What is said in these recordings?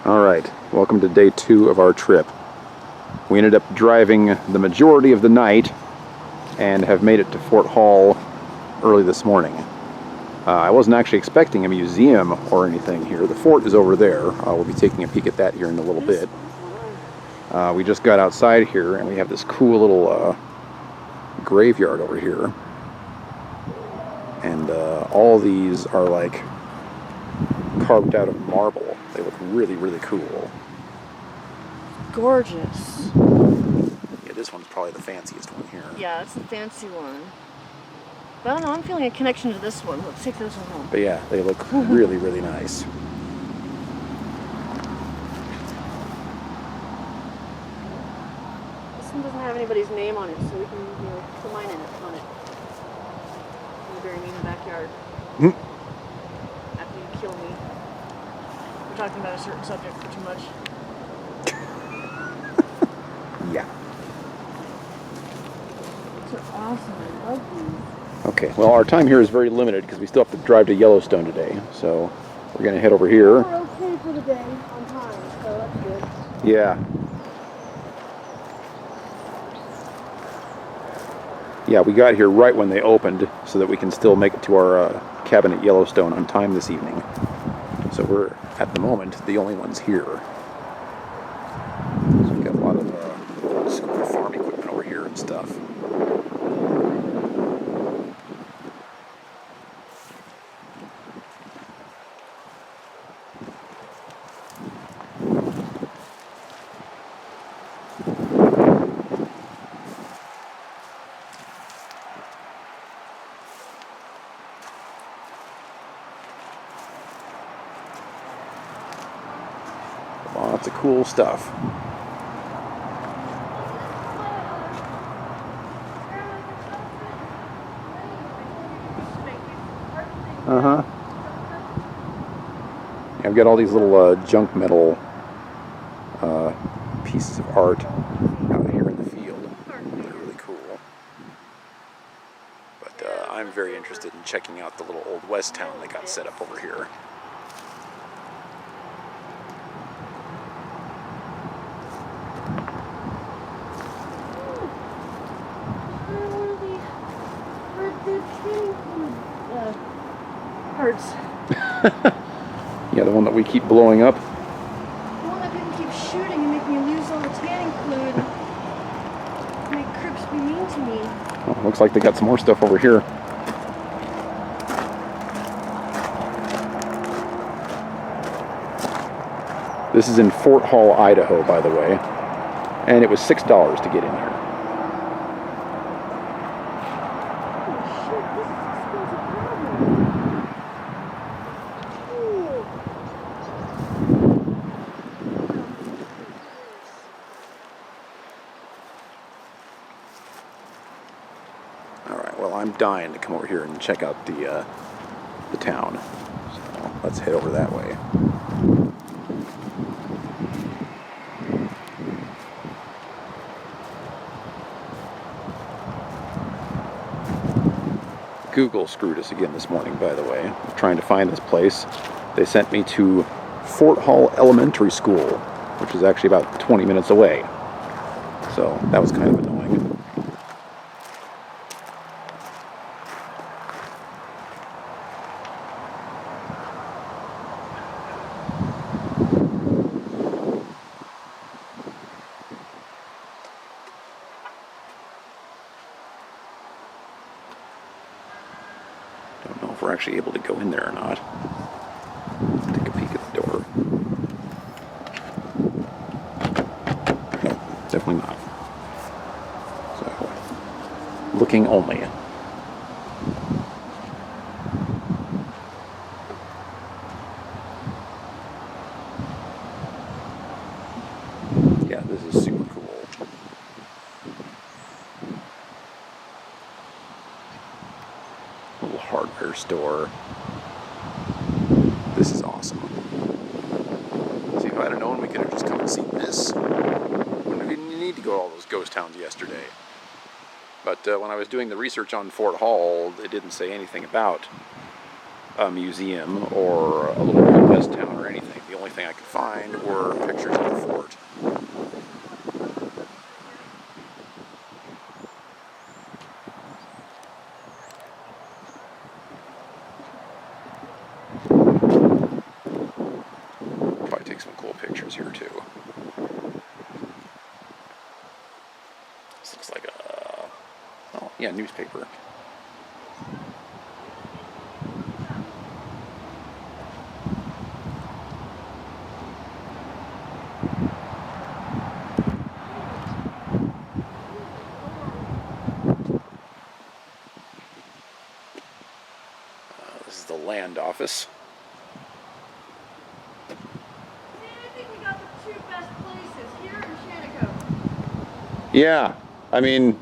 Alright, welcome to day 2 of our trip. We ended up driving the majority of the night and have made it to Fort Hall early this morning. I wasn't actually expecting a museum or anything here. The fort is over there. We'll be taking a peek at that here in a little bit. We just got outside here and we have this cool little graveyard over here. And all these are like carved out of marble. They look really, really cool. Gorgeous. Yeah, this one's probably the fanciest one here. Yeah, it's the fancy one. But I don't know, I'm feeling a connection to this one. Let's take this one home. But yeah, they look really, really nice. This one doesn't have anybody's name on it, so we can, put mine in it, on it. You bury me in the backyard. After you kill me. We're talking about a certain subject for too much. Yeah. These are awesome. I love these. Okay, well our time here is very limited because we still have to drive to Yellowstone today. So we're going to head over here. We're okay for the day on time, so that's good. Yeah. Yeah, we got here right when they opened so that we can still make it to our cabin at Yellowstone on time this evening. So we're, at the moment, the only ones here. So we got a lot of school farm equipment over here and stuff. Lots of cool stuff. Uh-huh. Yeah, I've got all these little junk metal pieces of art out here in the field. They're really cool. But I'm very interested in checking out the little old West town they got set up over here. Parts. Yeah, the one that we keep blowing up. The one that people keep shooting and make me lose all the tanning fluid. Make Crips be mean to me. Oh, looks like they got some more stuff over here. This is in Fort Hall, Idaho, by the way. And it was $6 to get in here. Alright, well I'm dying to come over here and check out the town. So let's head over that way. Google screwed us again this morning, by the way. I'm trying to find this place. They sent me to Fort Hall Elementary School, which is actually about 20 minutes away. So that was kind of annoying. Don't know if we're actually able to go in there or not. Let's take a peek at the door. No, definitely not. So, looking only. Yeah, this is super cool. Little hardware store. This is awesome. See, if I'd have known we could have just come and seen this, wouldn't have even need to go to all those ghost towns yesterday. But when I was doing the research on Fort Hall, it didn't say anything about a museum or a little Old West town or anything. The only only thing I could find were pictures of the fort. Probably take some cool pictures here too. This looks like a, oh yeah, newspaper. This is the land office. I think we got the two best places, here and Shaniko. Yeah, I mean,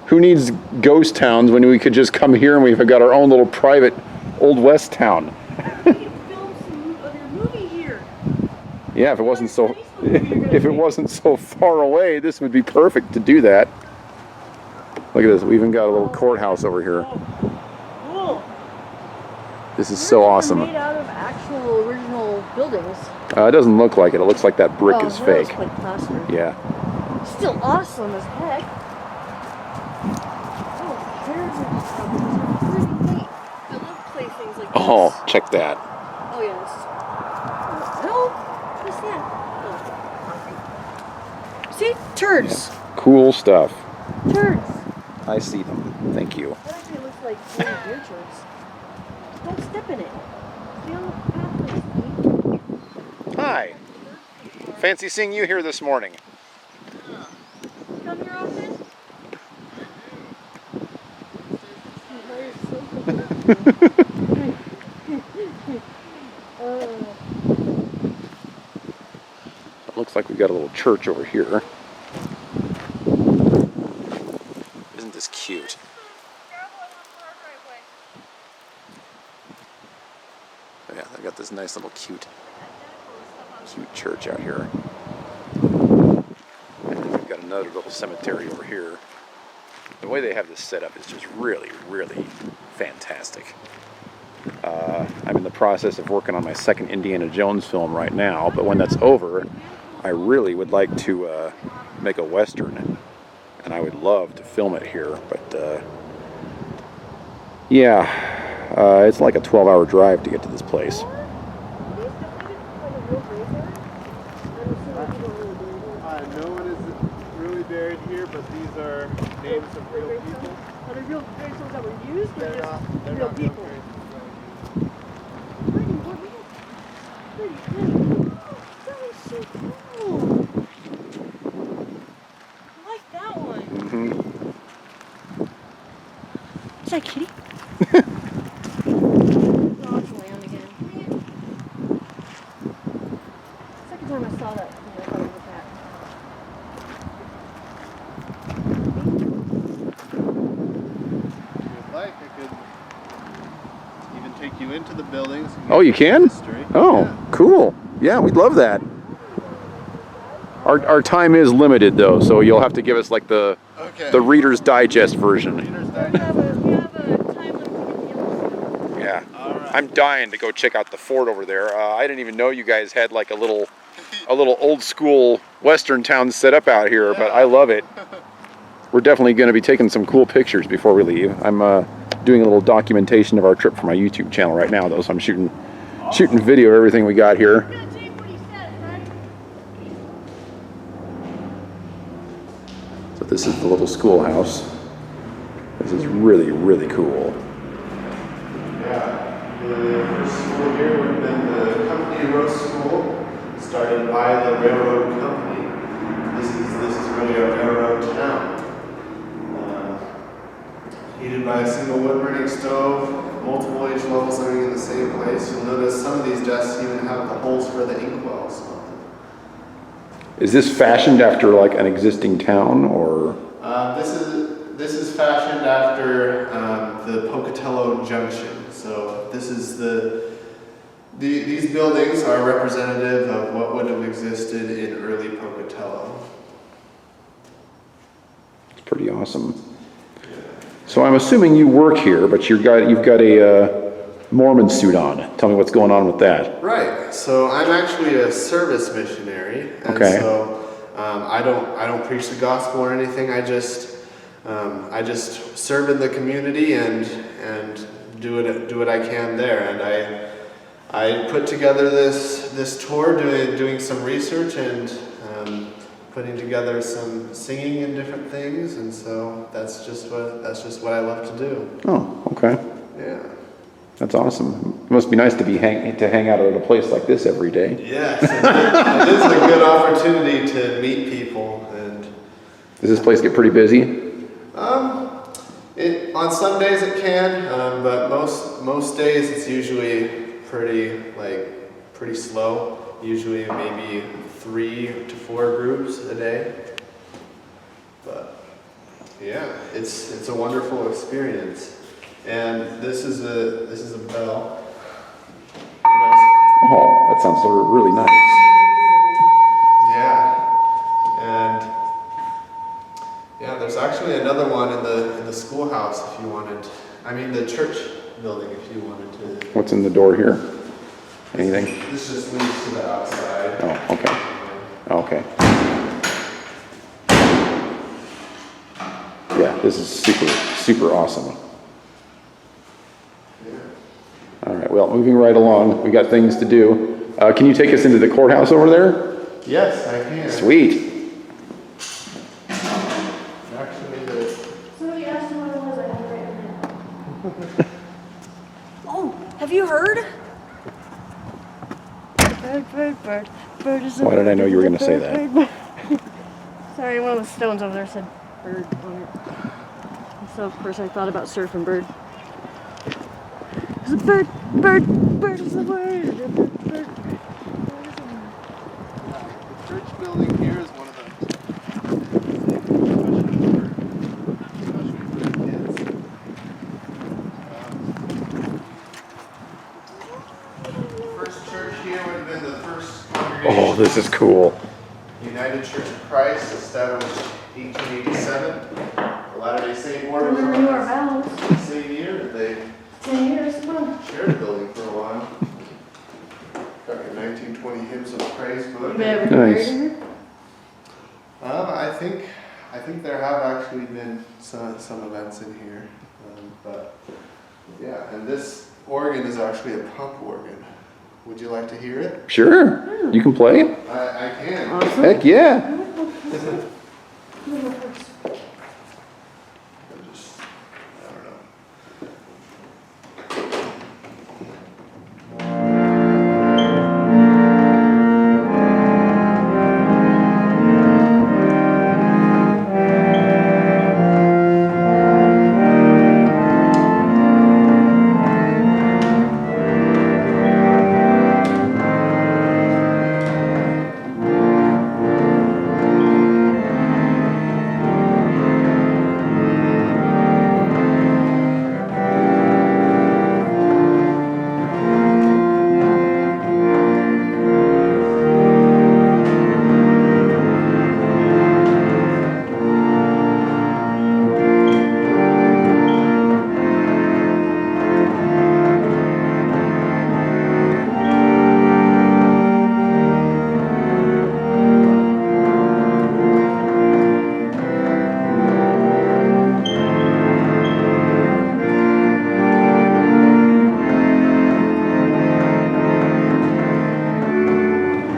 who needs ghost towns when we could just come here and we've got our own little private Old West town? We could film some of your movie here. Yeah, if it wasn't so far away, this would be perfect to do that. Look at this, we even got a little courthouse over here. Cool. This is so awesome. Made out of actual original buildings. It doesn't look like it. It looks like that brick is Well, fake. like plaster. Yeah. Still awesome as heck. Oh, chairs are pretty neat. I love play things like this. Oh, check that. Oh, yeah, this is... No! What's that? Oh. See? Turds. Yeah. Cool stuff. Turds. I see them. Thank you. That actually looks like little deer turds. Don't step in it. Stay on the pathway. Hi. Fancy seeing you here this morning. Come here often? It looks like we've got a little church over here. Isn't this cute? Oh yeah, they've got this nice little cute church out here. And then we've got another little cemetery over here. The way they have this set up is just really, really fantastic. I'm in the process of working on my second Indiana Jones film right now, but when that's over, I really would like to make a Western, and I would love to film it here, but yeah, it's like a 12-hour drive to get to this place. No one is really buried here, but these are names of real people. Are they real gravestones that were used, or They're just not, they're real not people? real graves. That was so cool. I like that one. Mm-hmm. Is that Kitty? Dog's land again. Second time I saw that, I thought it was that. If you'd like, I could even take you into the buildings. Oh, you can? History. Oh, Yeah. cool. Yeah, we'd love that. Our time is limited though, so you'll have to give us like the Reader's Digest version. Reader's We Digest. have a time limit to get Yellowstone. Yeah. All right. I'm dying to go check out the fort over there. I didn't even know you guys had like a little old school Western town set up out here, but I love it. We're definitely going to be taking some cool pictures before we leave. I'm doing a little documentation of our trip for my YouTube channel right now, though, so I'm shooting video of everything we got here. You're gonna take what he says, right? So this is the little schoolhouse. This is really, really cool. Yeah, the first school here would have been the Company Road School, started by the railroad company. This is really a railroad town. Heated by a single wood burning stove, multiple age levels living in the same place. You'll notice some of these desks even have the holes for the inkwells. Is this fashioned after like an existing town, or? This is fashioned after the Pocatello Junction. So this is these buildings are representative of what would have existed in early Pocatello. It's pretty awesome. So I'm assuming you work here, but you've got a Mormon suit on. Tell me what's going on with that. Right. So I'm actually a service missionary, and Okay. so I don't preach the gospel or anything. I just serve in the community and do what I can there. And I put together this tour, doing some research and putting together some singing and different things. And so that's just what I love to do. Oh, okay. Yeah. That's awesome. It must be nice to hang out at a place like this every day. Yes, it is a good opportunity to meet people. And Does this place get pretty busy? on some days it can, but most days it's usually pretty slow. Usually maybe 3 to 4 groups a day. But yeah, it's a wonderful experience. And this is a bell. Oh, that sounds really nice. Yeah, and yeah, there's actually another one in the schoolhouse if you wanted. I mean the church building if you wanted to. What's in the door here? Anything? This just leads to the outside. Oh, okay. Okay. Yeah, this is super awesome. All right, well, moving right along, we got things to do. Can you take us into the courthouse over there? Yes, I can. Sweet. Actually, Somebody asked me what it was, I had it right. Oh, have you heard? Bird is a Why did I know you were going to say that? Sorry, one of the stones over there said bird on it. And so of course I thought about surfing bird. There's a bird is the word. Bird. the church building here is one of the especially for kids. The first church here would have been the first congregation. Oh, this is cool. United Church of Christ, established 1887. The Latter-day Saint Order was Remember you are vows. the same year that they 10 years, come on. shared a building for a while. Got your 1920 Hymns of Praise book. You been ever married Nice. in here? I think there have actually been some events in here, but yeah. And this organ is actually a pump organ. Would you like to hear it? Sure. You can play? I can. Awesome. Heck yeah. I don't know.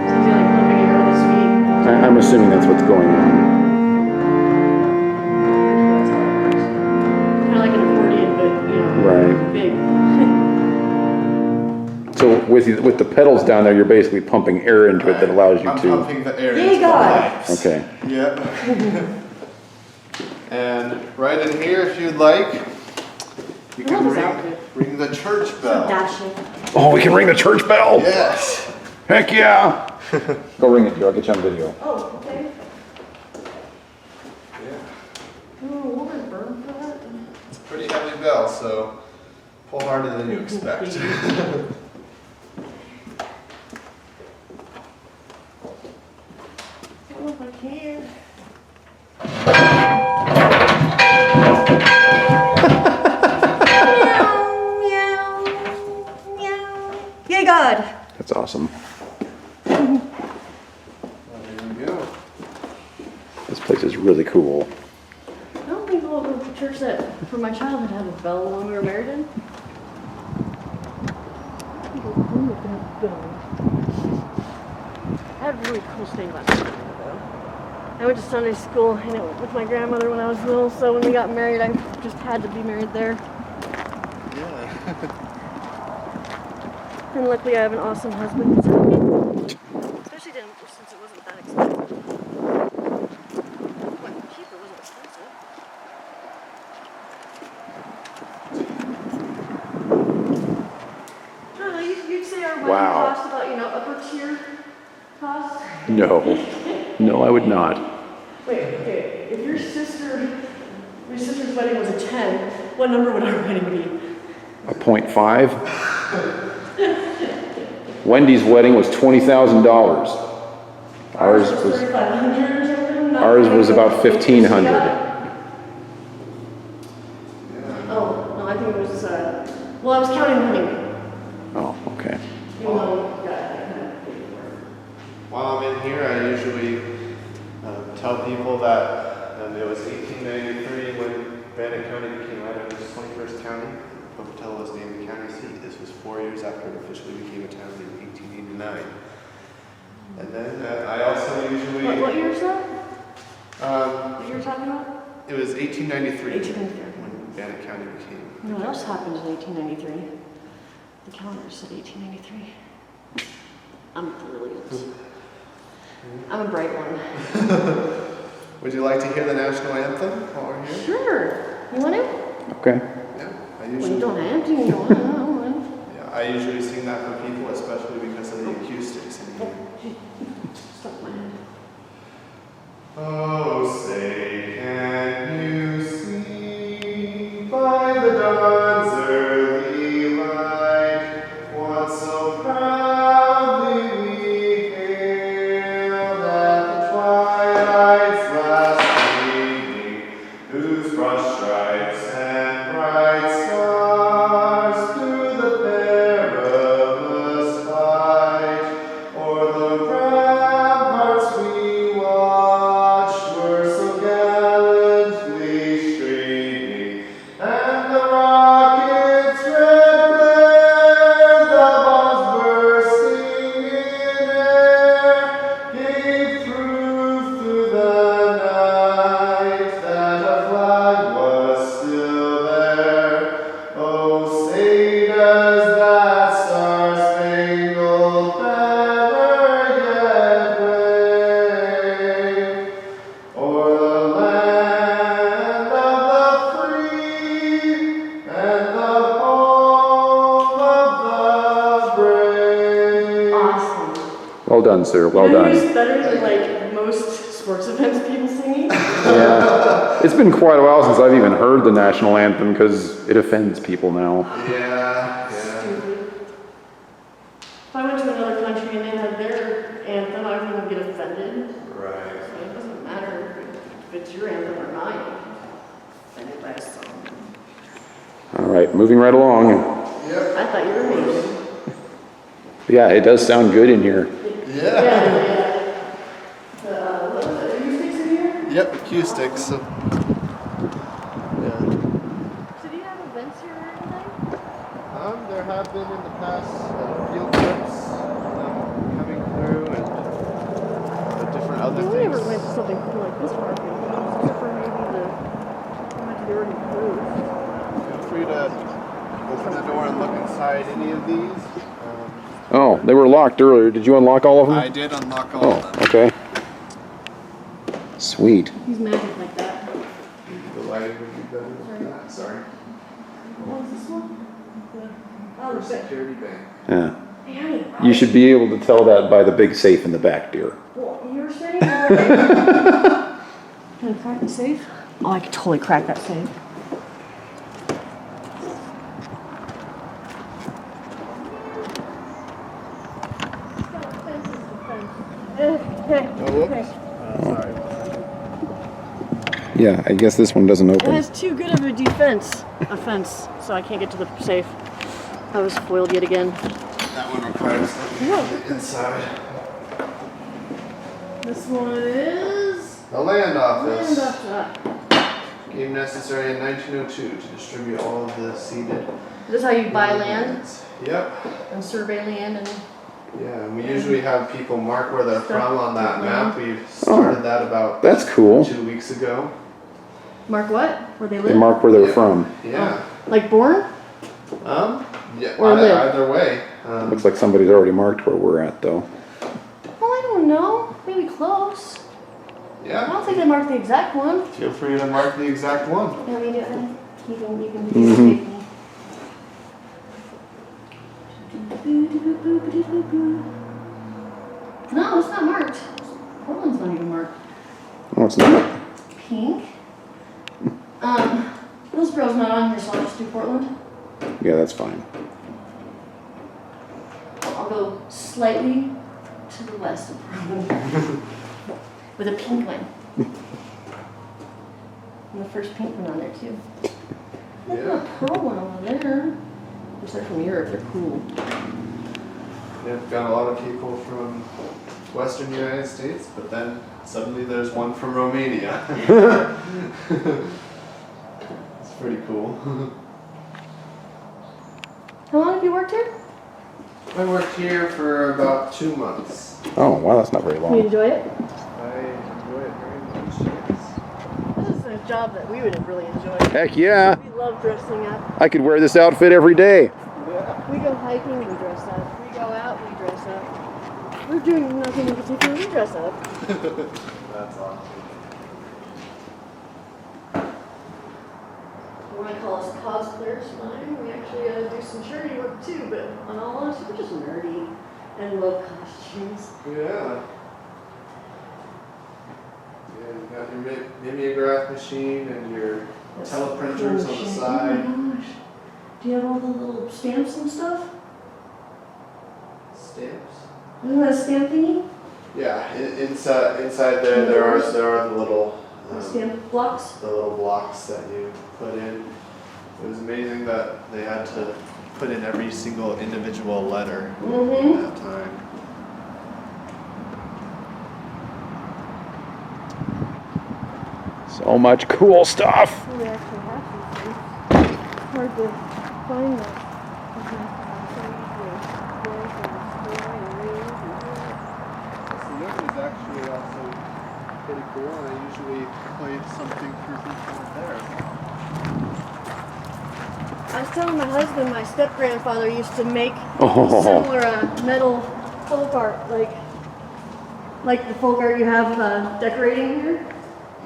Sounds like pumping air with his feet. I'm assuming that's what's going on. Kind of like an accordion, but Right. big. So with the pedals down there, you're basically pumping air into it that allows you I'm to. pumping the air Yay, into the God. pipes. Okay. Yep. And right in here, if you'd like, you I can love this outfit. ring the church bell. Dashing. Oh, we can ring the church bell. Yes. Heck yeah. Go ring it, Joe. I'll get you on video. Oh, okay. Yeah. Oh, woman burn for that. It's a pretty heavy bell, so pull harder than you expect. Oh, if I can. Meow, meow. awesome. There you go. This place is really cool. I don't think the local church that from my childhood had a bell when we were married in. I think it would have a bell. I had a really cool thing about it though. I went to Sunday school and it with my grandmother when I was little, so when we got married I just had to be married there. Yeah. And luckily I have an awesome husband who's helping me. Especially since it wasn't that expensive. Well, cheap, it wasn't expensive. I don't know, you'd say our wedding Wow. cost about, upper tier cost? No. No, I would not. Wait, okay, if your sister's wedding was a 10, what number would our wedding be? A 0.5. Wendy's wedding was $20,000. Ours was 3,500 or something? ours was about 1,500. Oh, no, I think it was, well, I was counting money. Oh, okay. Even though, yeah, While I'm in here, I usually tell people that it was 1893 when Bannock County became Idaho's 21st county. Pocatello was named the county seat. This was 4 years after it officially became a town in 1889. And then I also usually... What year is that? Um, What you were talking about? it was 1893 1893. when Bannock County became... You know what else happened in 1893? The calendar said 1893. I'm brilliant. I'm a bright one. Would you like to hear the national anthem while we're here? Sure. You want to? Okay. Yeah, I Well, you usually... don't have to. You don't want to. Yeah, I usually sing that for people, especially because of the acoustics in here. Stuck my head. Oh, say, can you see by the dawn's early light what so proudly we hailed at the twilight's last gleaming, whose broad stripes and bright stars through the perilous fight o'er the ramparts we watched were so gallantly streaming, and the rockets' red glare, the bombs bursting in air, gave proof through the night that our flag was still there. Oh, say does that star-spangled banner yet wave o'er the land of the free and the home of the brave? Awesome. Well done, sir. Well You know who's done. better than like most sports events people singing? Yeah. It's been quite a while since I've even heard the national anthem because it offends people now. Yeah, Stupid. If I went to another country and they had their anthem, I wouldn't get offended. right. So it doesn't matter if it's your anthem or not. Offended by a song. All right, moving right along. I thought you were amazing. Yeah, it does sound good in here. Yeah. Yeah. What was it? Are you sticks in here? Yep, acoustics. So, yeah. So do you have events here or anything? There have been in the past field trips coming through and different other We things. never went to something cool like this park, except for maybe we went to the Oregon Cruise. Feel free to open the door and look inside any of these. Oh, they were locked earlier. Did you unlock all of them? I did unlock all of Oh, them. okay. Sweet. He's magic like that. The lighting would be better than that. Sorry. What was this one? Oh, the big. Security bank. Yeah. Hey, honey. You should be able to tell that by the big safe in the back, dear. What you were saying? Can I crack the safe? Oh, I could totally crack that safe. Oh, whoops. Sorry. Yeah, I guess this one doesn't It open. has too good of a offense, so I can't get to the safe. I was foiled yet again. That one requires the inside. This one is The land office. land office. Became necessary in 1902 to distribute all of the ceded. This is how you buy land Yep. and survey land and Yeah, and we usually have people mark where they're Stuff. from on that map. We've started that about That's cool. 2 weeks ago. mark what? Where they They live? mark where they're Yeah. from. Yeah. Like born? Yeah. Or live. Either way. Looks like somebody's already marked where we're at, though. Well, I don't know. Maybe close. I Yeah. don't think they marked the exact one. Feel free to mark the exact one. Yeah, you can do Mhm. No, it's not marked. Portland's not even marked. Oh, it's not. Pink. Hillsboro's not on here, so I'll just do Portland. Yeah, that's fine. I'll go slightly to the west of Portland. With a pink one. And the first pink one on there too. There's Yeah. a pearl one over there. Which they're from Europe, they're cool. Yeah, we've got a lot of people from Western United States, but then suddenly there's one from Romania. It's pretty cool. How long have you worked here? I worked here for about 2 months. Oh, wow, that's not very You long. enjoy it? I enjoy it very much. Yes. This is a job that we would really enjoy. Heck yeah. We love dressing up. I could wear this outfit every day. Yeah. We go hiking, we dress up. We go out, we dress up. We're doing nothing in particular, we dress up. That's awesome. You want to call us cosplayers? Fine. We actually do some charity work too, but on all honesty, we're just nerdy and love costumes. Yeah. Yeah, you got your mimeograph machine and your teleprinters on the side. Oh my gosh. Do you have all the little stamps and stuff? Stamps? Isn't that a stamp thingy? Yeah, inside there are the little Stamp blocks? the little blocks that you put in. It was amazing that they had to put in every single individual letter at Mm-hmm. that time. So much cool stuff. We actually have these things. It's hard to find them. This note is actually also pretty cool, and I usually play something for people there. I was telling my husband, my step-grandfather used to make Oh. similar metal folk art, like the folk art you have decorating here.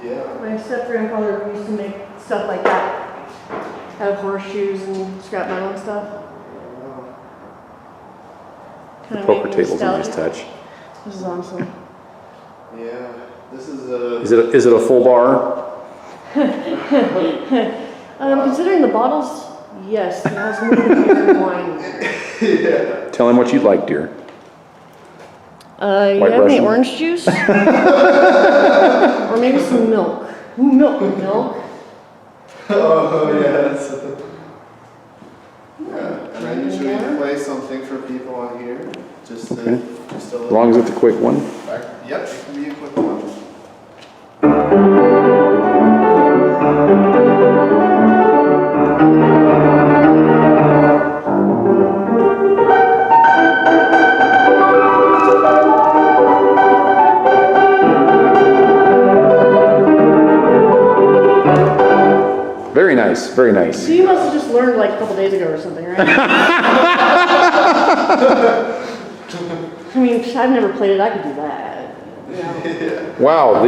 Yeah. My step-grandfather used to make stuff like that. Have horseshoes and scrap metal and stuff. Kind of Poker made me table's a nice nostalgic. touch. This is awesome. Yeah. This is a. Is it a full bar? Considering the bottles, yes, it has more beer and wine. Yeah. Tell him what you'd like, dear. You White have any Russian? orange juice? Or maybe some milk. Ooh, milk. Oh yes. Yeah, and I usually play something for people on here, just a As little. long as it's a quick one. Yep, it can be a quick one. Very nice, very nice. So you must have just learned like a couple days ago or something, right? I mean, I've never played it. I could do that. You know. Wow,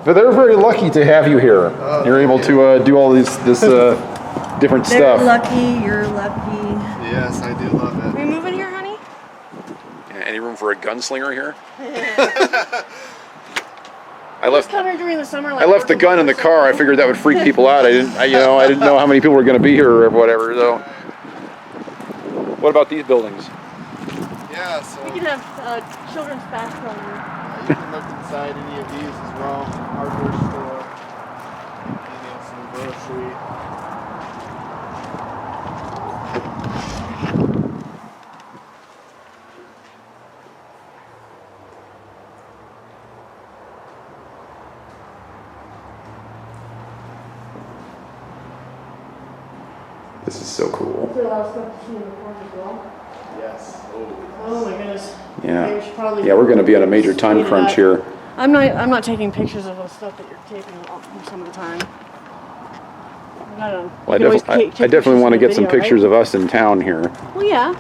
they're very lucky to have you here. You're able to do all this different They're stuff. lucky. You're lucky. Yes, I do love Are it. we moving here, honey? Any room for a gunslinger here? I Just left come here during the summer. Like, I left the gun in the car. I figured that would freak people out. I didn't know how many people were going to be here or whatever. So, what about these buildings? Yeah, so We can have children's basketball here. you can look inside any of these as well. Hardware store, maybe some grocery. This is so cool. Is there a lot of stuff to see in the fort as well? Yes. Oh my goodness. Yeah. We should probably Yeah, we're going to be on a major time speed it crunch up. here. I'm not taking pictures of the stuff that you're taking some of the time. I don't know. Well, You can always I take definitely pictures want to from the get some video, pictures right? of us in town here. Well, yeah.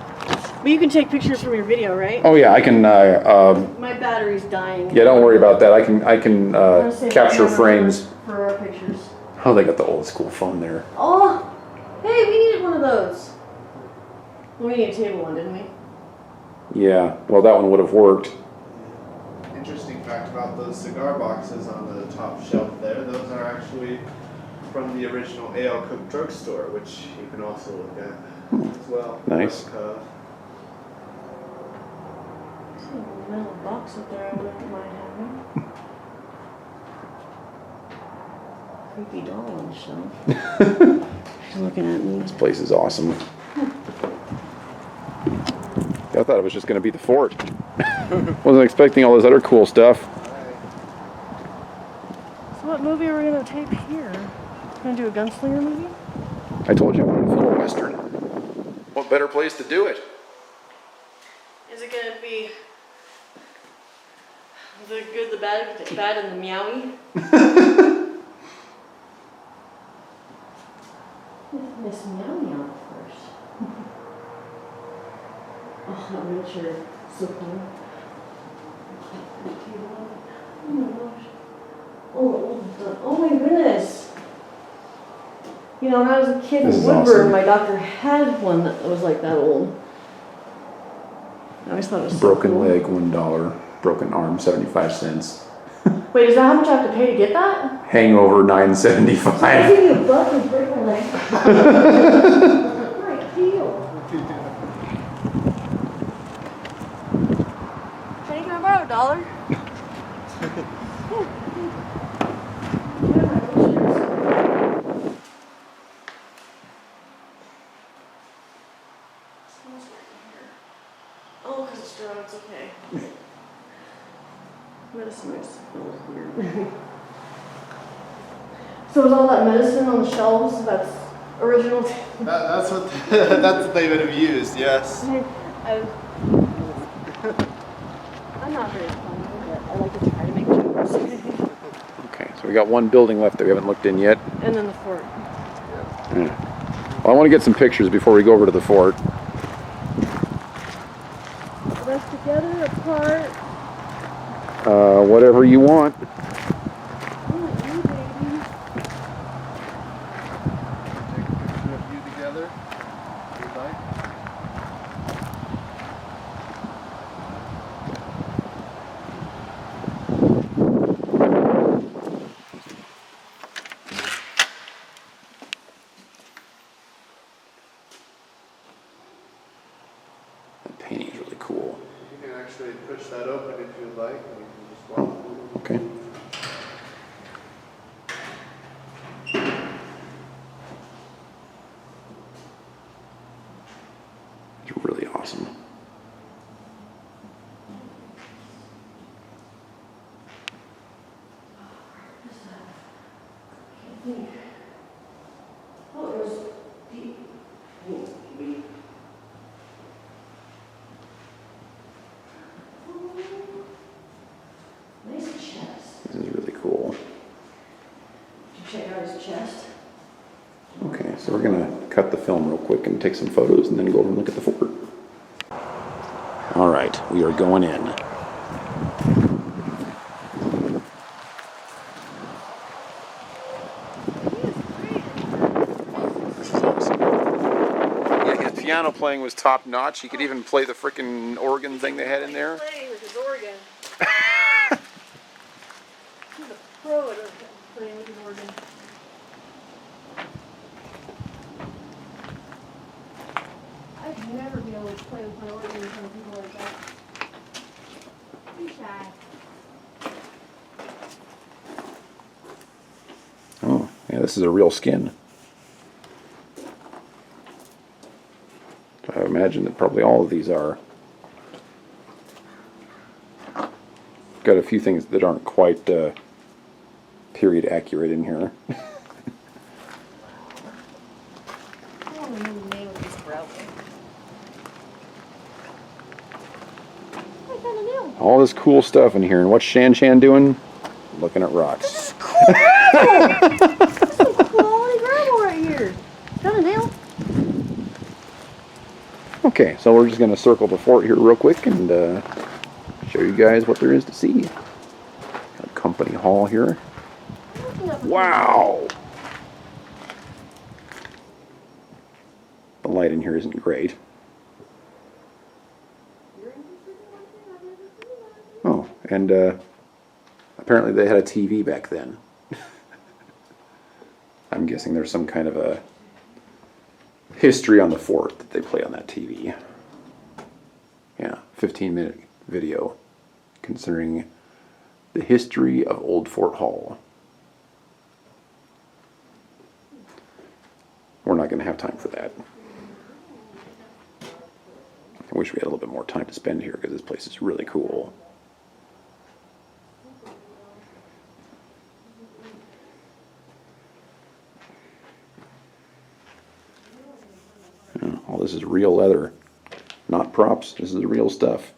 But you can take pictures from your video, right? Oh yeah, I can. My battery's dying. Yeah, don't worry about that. I can I'm gonna save the capture camera frames. for our pictures. Oh, they got the old school phone there. Oh, hey, we needed one of those. Well, we needed a table one, didn't we? Yeah. Well, that one would have worked. Interesting fact about those cigar boxes on the top shelf there, those are actually from the original A.L. Cook drugstore, which you can also look at as well. Nice. Replica. There's a metal box up there I wouldn't mind having. Creepy doll on the shelf. She's looking at me. This place is awesome. I thought it was just going to be the fort. Wasn't expecting all this other cool stuff. So what movie are we going to tape here? Going to do a gunslinger movie? I told you I wanted to film a western. What better place to do it? Is it going to be the good, the bad, and the meowy? Miss Meow Meow first. Oh, that wheelchair is so cool. Oh my gosh. Oh my goodness. You know, when I was a kid in This is Woodburn, awesome. my doctor had one that was like that old. I always thought it was so Broken cool. leg, $1. Broken arm, 75 cents. Wait, is that how much I have to pay to get that? Hangover, I $9.75. give you a buck and break my leg. Great deal. Hey, can I borrow $1? Oh, because it's drugs, okay. Medicine is weird. So is all that medicine on the shelves, that's original? That's what that's what they would have used. Yes. I'm not very funny, but I like to try to make jokes. Okay, so we got one building left that we haven't looked in yet. And then the fort. Well, I want to get some pictures before we go over to the fort. Rest together, apart. Whatever you want. Oh, you baby. Take a picture of you together. If you'd like. That painting is really cool. You can actually push that open if you'd like, and you can just walk through. Okay. It's really awesome. Oh, it was deep. Nice chest. This is really cool. Did you check out his chest? Okay, so we're gonna cut the film real quick and take some photos and then go over and look at the fort. All right, we are going in. This is awesome. Yeah, his piano playing was top notch. He could even play the frickin' organ thing they had in there. Playing with his organ. He's a pro at playing with his organ. I'd never be able to play with my organ in front of people like that. Too shy. Oh, yeah, this is a real skin. I imagine that probably all of these are. Got a few things that aren't quite period accurate in here. Holy All this cool stuff in here. And what's Shan Shan doing? Looking at rocks. That's some quality gravel right here. Got a nail. Okay, so we're just going to circle the fort here real quick and show you guys what there is to see. Got Company Hall here. Wow! The light in here isn't great. Oh, and apparently they had a TV back then. I'm guessing there's some kind of a history on the fort that they play on that TV. Yeah, 15-minute video concerning the history of Old Fort Hall. We're not going to have time for that. I wish we had a little bit more time to spend here because this place is really cool. Yeah, all this is real leather, not props. This is real stuff.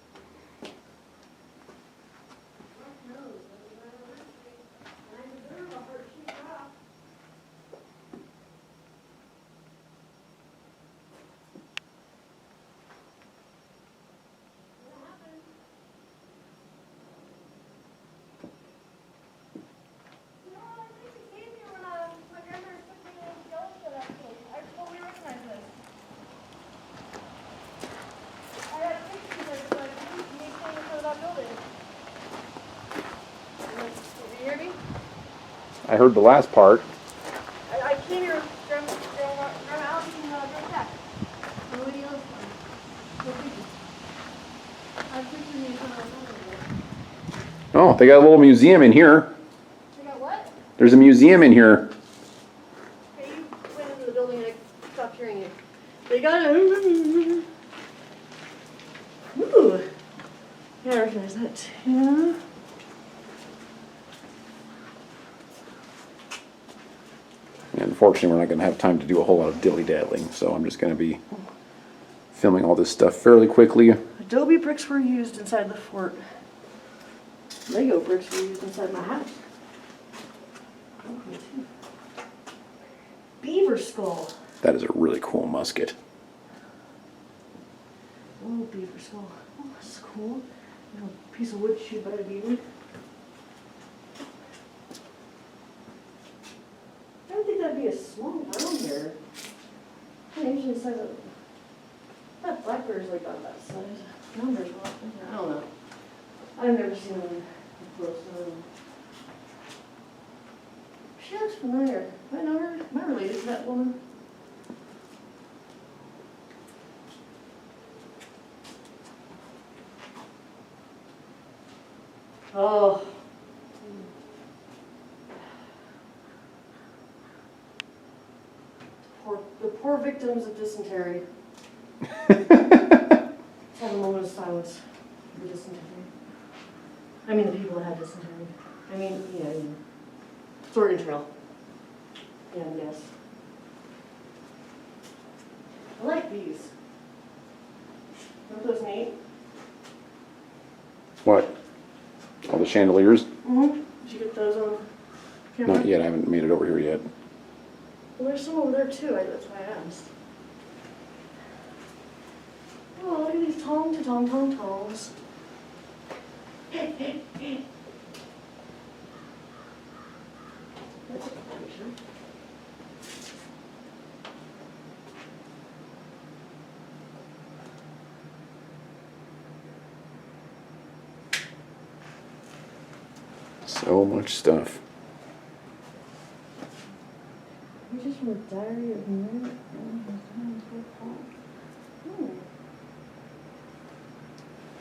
I heard the last part. I came here from out and drove back. No Yellowstone. No pictures. I have pictures in front of the building. Oh, they got a little museum in here. They got what? There's a museum in here. Okay, you went into the building and I stopped hearing you. They got a... Ooh. Yeah, I recognize that too. Unfortunately, we're not going to have time to do a whole lot of dilly-daddling, so I'm just going to be filming all this stuff fairly quickly. Adobe bricks were used inside the fort. Lego bricks were used inside my house. Beaver skull. That is a really cool musket. Oh, beaver skull. Oh, that's cool. A piece of wood chewed by a beaver. I don't think that'd be a small round here. I usually the size of that blackbird's like about that size. Numbers, I don't know. I've never seen them close. She looks familiar. I know her. Am I related to that woman? Oh. The poor victims of dysentery. Let's have a moment of silence for dysentery. I mean the people that had dysentery. I mean, yeah. Oregon Trail. Yeah, yes. I like these. Aren't those neat? What? All the chandeliers? Mm-hmm. Did you get those on camera? Not yet. I haven't made it over here yet. Well, there's some over there too. That's why I asked. Oh, look at these tongs. That's a picture. So much stuff. Pages from the Diary of Mary.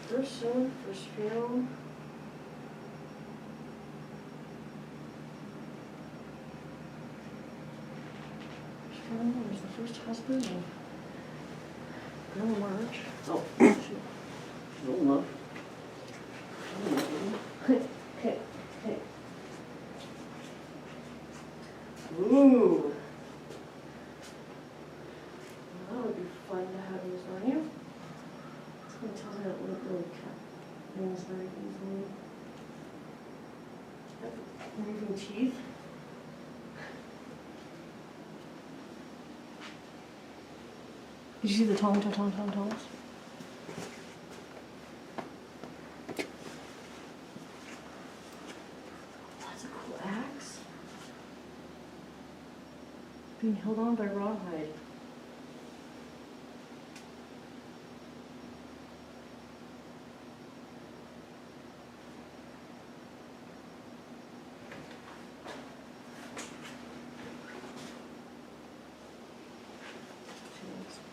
First son, first funeral. First funeral was the first husband of Grandma March. Oh, shoot. She's old enough. Okay. Ooh. That would be fun to have these on you. It's going to tell me that little cat name's really easily. Moving teeth. Did you see the tongs? That's a cool axe. Being held on by rawhide.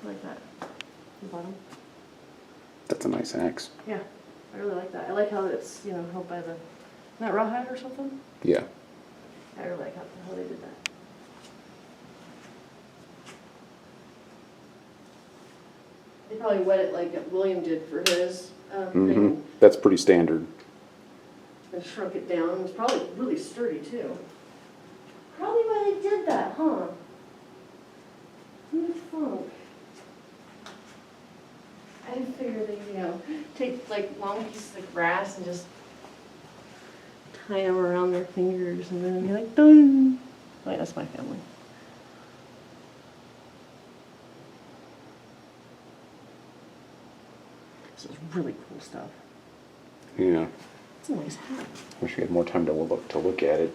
Like that. The bottom. That's a nice axe. Yeah, I really like that. I like how it's, held by the, not rawhide or something? Yeah. I really like how they did that. They probably wet it like William did for his thing, That's pretty standard. and shrunk it down. It was probably really sturdy too. Probably why they did that, huh? Who'd thunk? I figure they, take like long pieces of grass and just tie them around their fingers and then be like, done. Like, that's my family. This is really cool stuff. Yeah. It's a nice hat. Wish we had more time to look at it.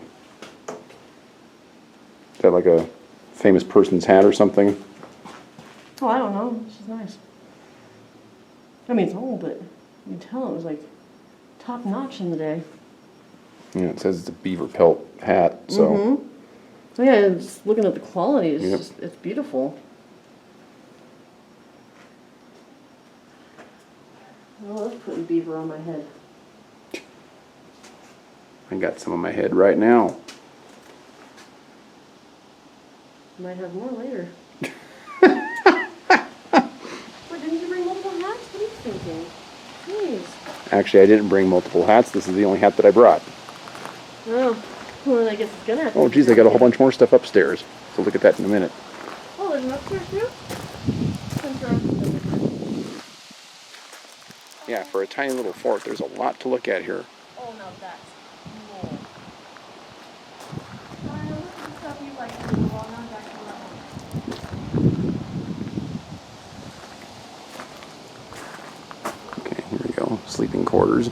Is that like a famous person's hat or something? Oh, I don't know. This is nice. I mean, it's old, but you can tell it was like top notch in the day. Yeah, it says it's a beaver pelt hat, so. So yeah, just looking at the quality, it's Yep. just, it's beautiful. I love putting beaver on my head. I got some on my head right now. Might have more later. Wait, didn't you bring multiple hats? What are you thinking? Jeez. Actually, I didn't bring multiple hats. This is the only hat that I brought. Oh, well, I guess it's gonna have to Oh, be geez, I got a whole different. bunch more stuff upstairs. So look at that in a minute. Oh, there's an upstairs too? Yeah, for a tiny little fort, there's a lot to look at here. Oh, no, that's cool. I know, look at the stuff you like to do while I'm back to Okay, here we go. Sleeping quarters.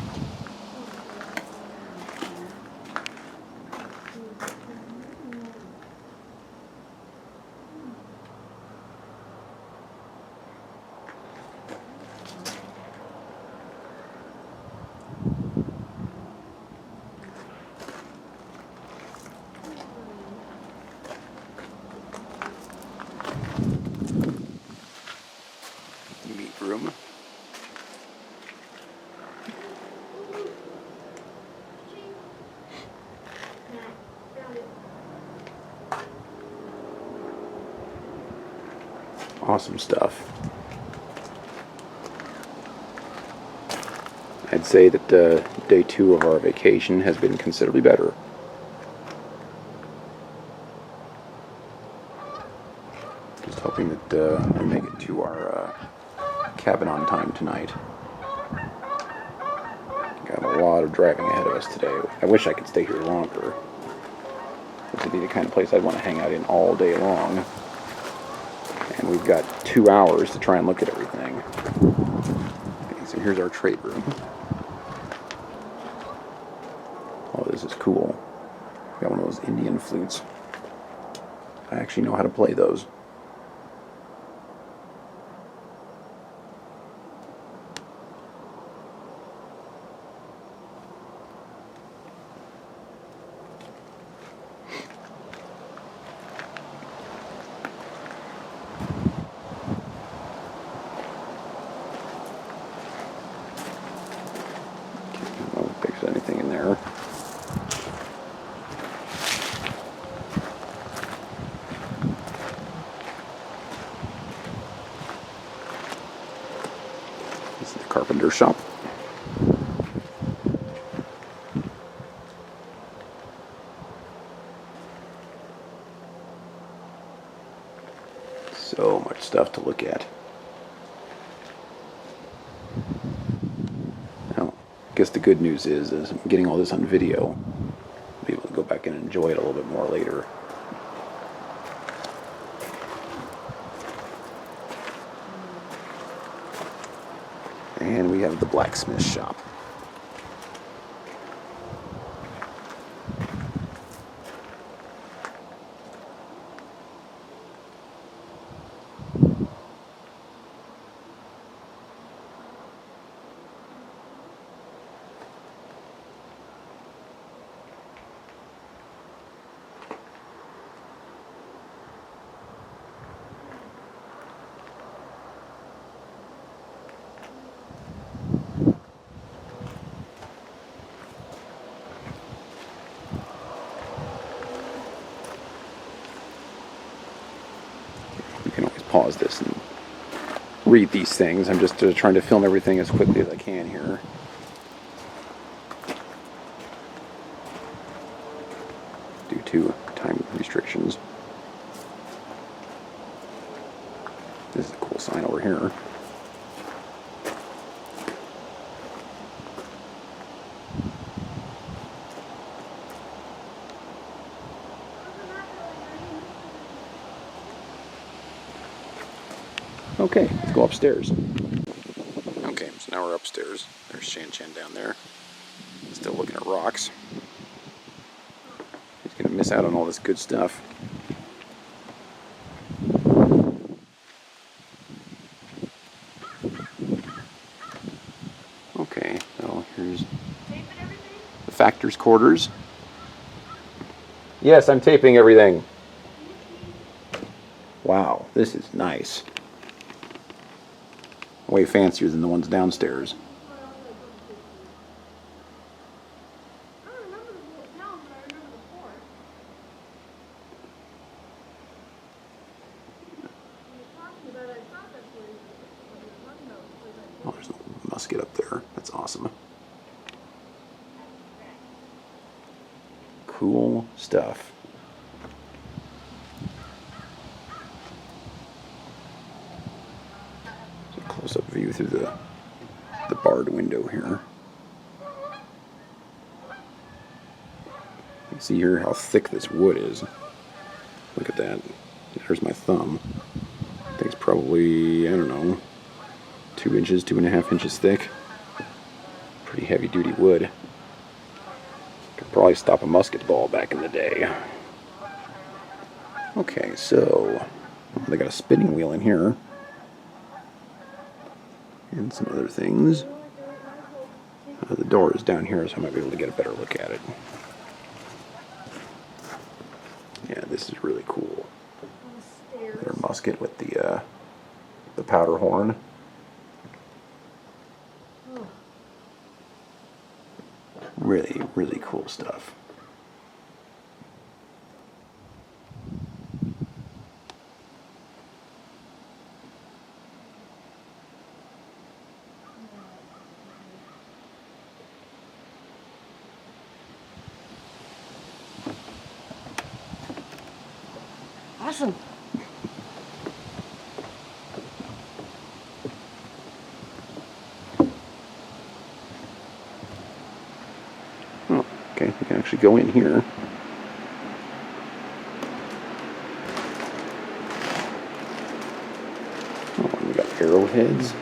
Meat room. Awesome stuff. I'd say that day 2 of our vacation has been considerably better. Just hoping that we make it to our cabin on time tonight. Got a lot of driving ahead of us today. I wish I could stay here longer. This would be the kind of place I'd want to hang out in all day long. And we've got 2 hours to try and look at everything. Okay, so here's our trade room. Oh, this is cool. Got one of those Indian flutes. I actually know how to play those. I don't know if there's anything in there. This is the carpenter shop. So much stuff to look at. Now, guess the good news is I'm getting all this on video. I'll be able to go back and enjoy it a little bit more later. And we have the blacksmith shop. You can always pause this and read these things. I'm just trying to film everything as quickly as I can here. Due to time restrictions. This is a cool sign over here. Okay, let's go upstairs. Okay, so now we're upstairs. There's Shan Chan down there. Still looking at rocks. He's gonna miss out on all this good stuff. Okay, so here's the factor's quarters. Yes, I'm taping everything. Wow, this is nice. Way fancier than the ones downstairs. Oh, there's a musket up there. That's awesome. Cool stuff. Close-up view through the barred window here. You can see here how thick this wood is. Look at that. There's my thumb. I think it's probably, I don't know, 2 inches, 2.5 inches thick. Pretty heavy-duty wood. Could probably stop a musket ball back in the day. Okay, so they got a spinning wheel in here. And some other things. The door is down here, so I might be able to get a better look at it. Yeah, this is really cool. Their musket with the powder horn. Really, really cool stuff. Awesome. Oh, okay, we can actually go in here. Oh, and we got arrowheads.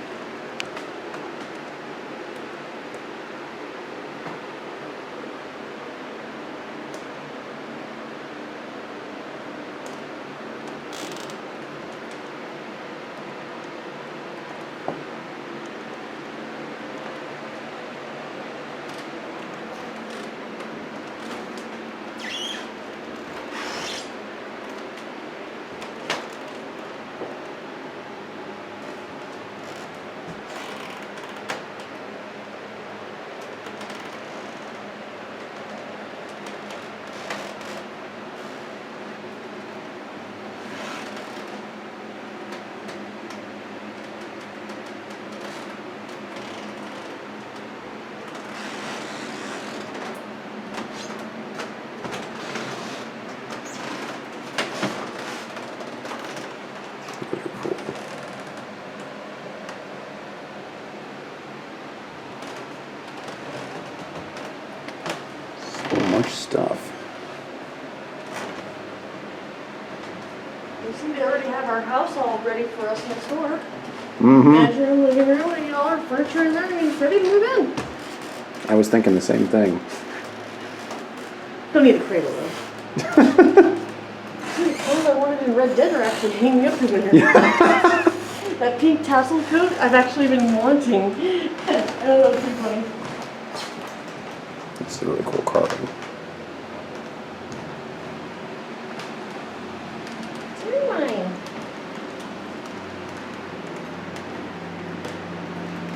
So much stuff. We seem to already have our house all ready for us next door. Mm-hmm. Bedroom, living room, and all our furniture and everything's ready to move in. I was thinking the same thing. Don't need a cradle though. The clothes I wanted in Red Dead are actually hanging up in here. That pink tassel coat I've actually been wanting. I don't know, it's pretty funny. It's a really cool carving. It's mine.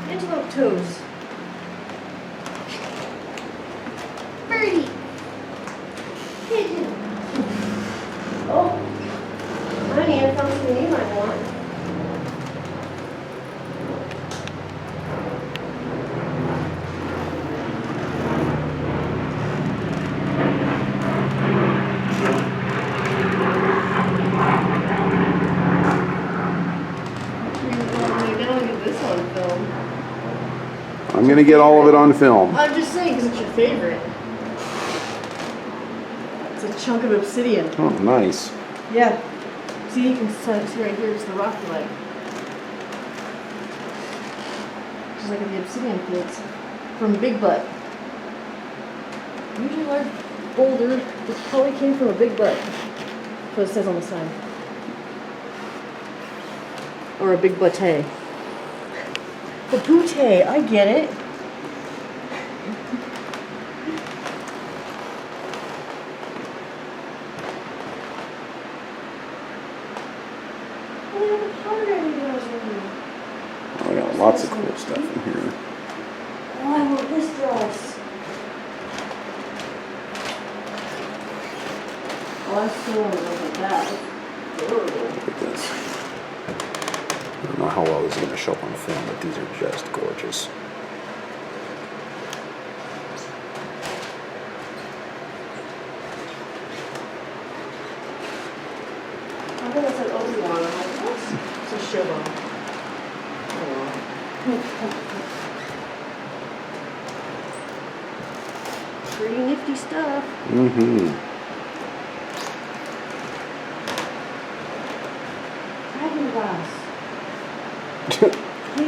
Antelope toes. Birdie. Pigeon. Oh. Honey, I found something you might want. I'm gonna get all of it on film. I'm just saying because it's your favorite. It's a chunk of obsidian. Oh, nice. Yeah. See, you can see right here is the rock you like. Just like in the obsidian fields. From Big Butt. Usually large boulder, which probably came from a big butt. That's what it says on the sign. Or a big butte. The butte, I get it. Oh, I got lots of cool stuff in here. Oh, I want this dress. Oh, I still want to look at that. Adorable. Look at this. I don't know how well this is going to show up on film, but these are just gorgeous. I think it said Obi-Wan. I'm like, what? It's a showbone. Pretty nifty stuff. Mm-hmm. Dragon glass. I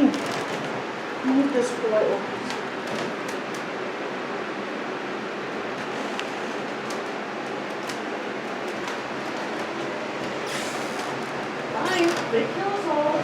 need this for my orchids. Fine, they kill us all.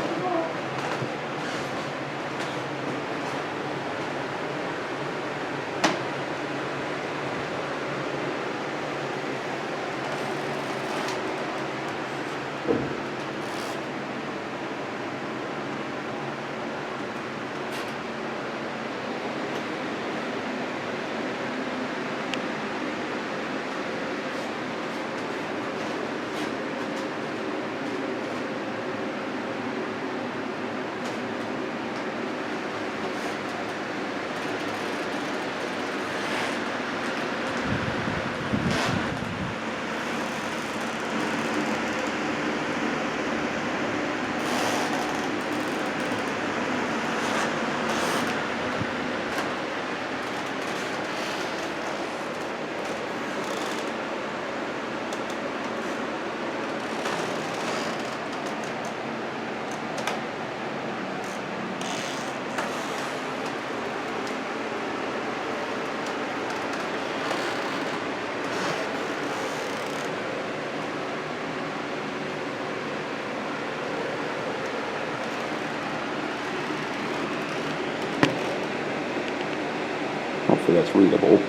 Hopefully that's readable.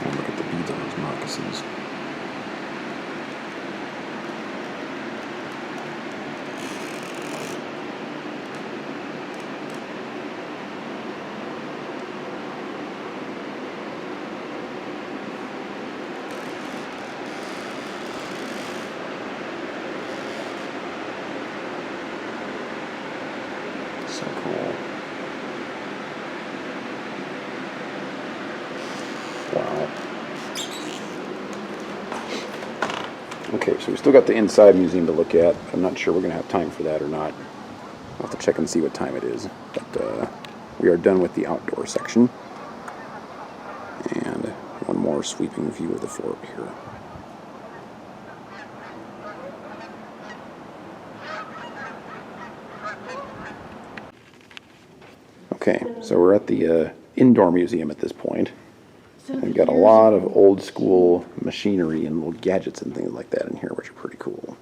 Look at the beads on those moccasins. Okay, so we still got the inside museum to look at. I'm not sure we're going to have time for that or not. I'll have to check and see what time it is. But we are done with the outdoor section. And one more sweeping view of the fort here. Okay, so we're at the indoor museum at this point. We've got a lot of old school machinery and little gadgets and things like that in here, which are pretty cool.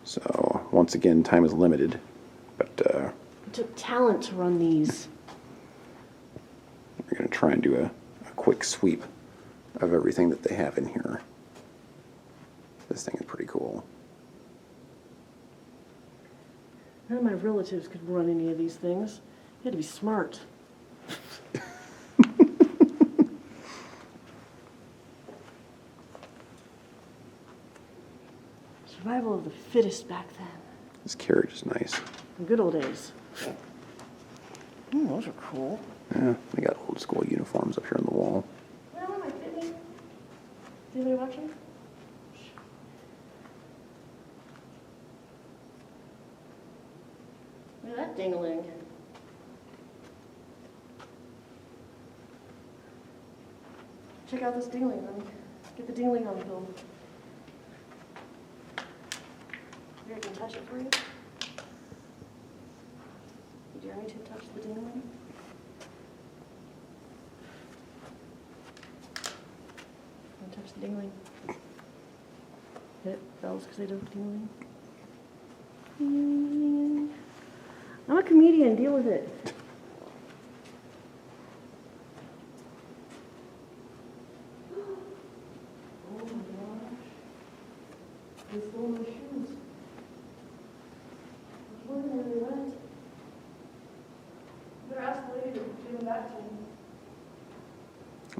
So, once again, time is limited, but It took talent to run these. we're going to try and do a quick sweep of everything that they have in here. This thing is pretty cool. None of my relatives could run any of these things. You had to be smart. Survival of the fittest back then. This carriage is nice. The good old days. Those are cool. Yeah, they got old school uniforms up here on the wall. Well, my Pitney. Is anybody watching? Look at that ding-a-ling. Check out this ding-a-ling. Let me get the ding-a-ling on the film. Here, I can touch it for you. You dare me to touch the ding-a-ling? Touch the ding-a-ling. Hit bells because they don't ding-a-ling. Ding-a-ling. I'm a comedian. Deal with it. Oh my gosh. They stole my shoes. I was wondering where they went. Better ask the lady to give them back to me.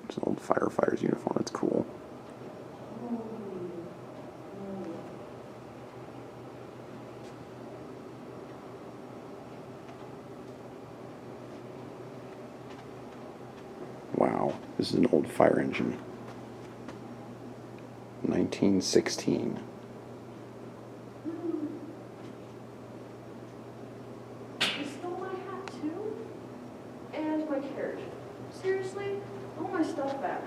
It's an old firefighter's uniform. It's cool. Wow, this is an old fire engine. 1916. They stole my hat too? And my carriage. Seriously? I want my stuff back.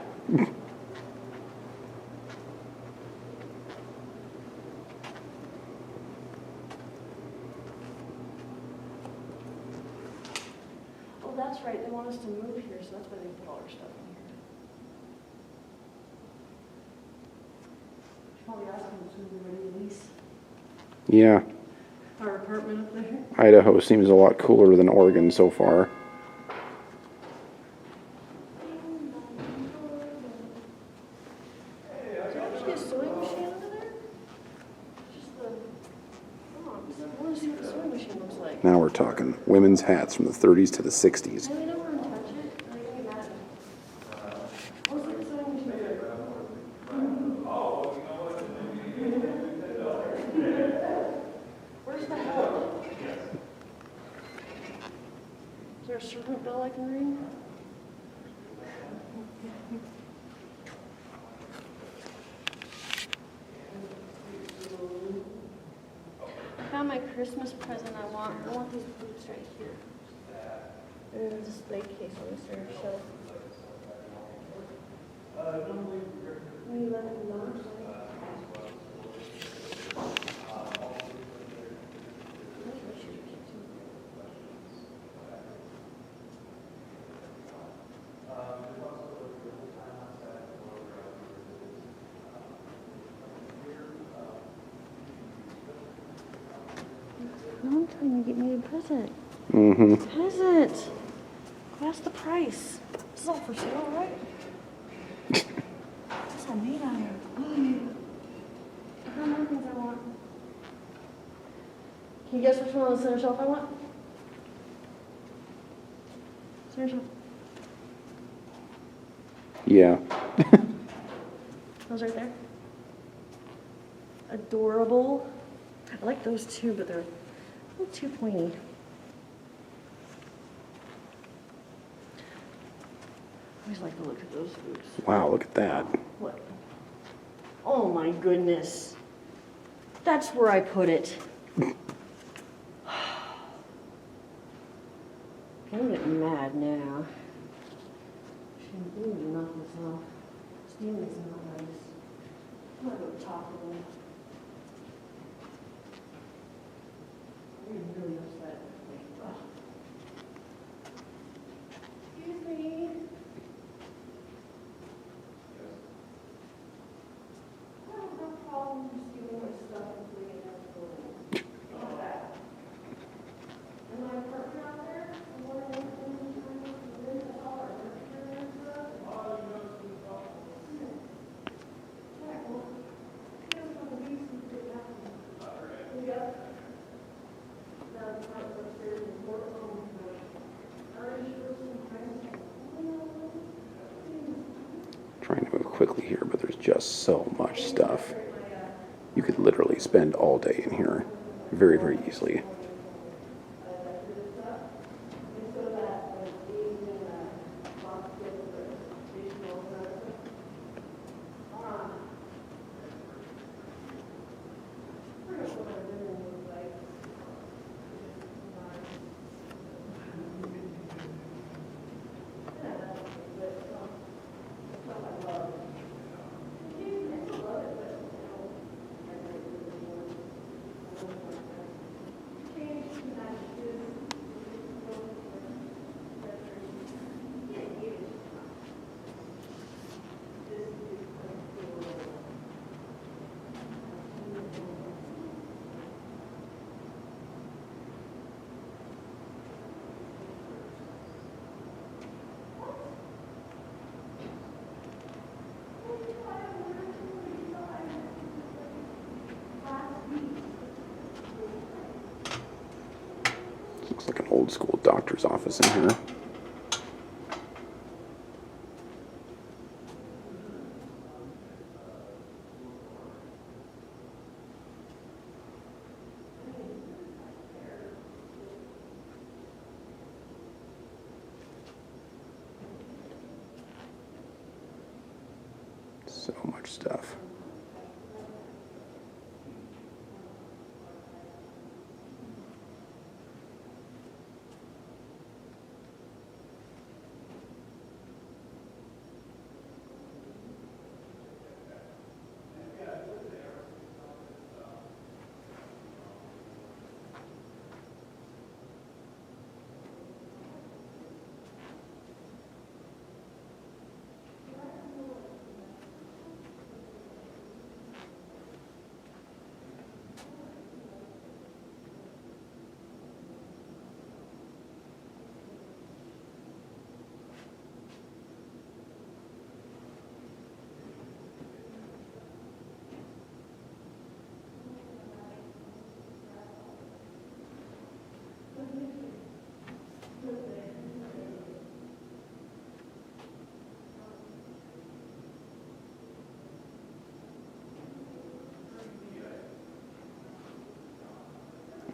Oh, that's right. They want us to move here, so that's why they put all our stuff in here. Should probably ask them as soon as we're ready to lease Yeah, our apartment up there. Idaho seems a lot cooler than Oregon so far. Is there actually a sewing machine over there? Just the... Come on, I want to see what the sewing machine looks like. Now we're talking women's hats from the 30s to the 60s. Can we never untouch it? Are you gonna be mad? What's like the sewing machine? Where's the help? Is there a servant bell I can ring? I found my Christmas present I want these boots right here. They're in a display case on the center shelf. Will you let me know? I'm telling you, get me a present. Mm-hmm. Present. Go ask the price. This is all for sale, right? What's that made out of? How many things I want? Can you guess which one on the center shelf I want? Center shelf. Yeah. Those right there. Adorable. I like those too, but they're a little too pointy. I always like to look at those boots. Wow, look at that. What? Oh, Oh my goodness. That's where I put it. I'm getting mad now. Shouldn't really knock this off. Stanley's not nice. I'm gonna go talk to him. I'm really upset. Ugh. Excuse me. I don't have a problem stealing my stuff and putting it in the building. How about that? And my partner out there, I'm wondering if I'm trying to convince all our furniture and stuff. Oh, you know, it's been awful. Yeah, well, he doesn't want to leave some good happening. All right. Yeah. The front upstairs in Fort Home. Trying to move quickly here, but there's just so much stuff. You could literally spend all day in here very, very easily. Looks like an old school doctor's office in here. So much stuff.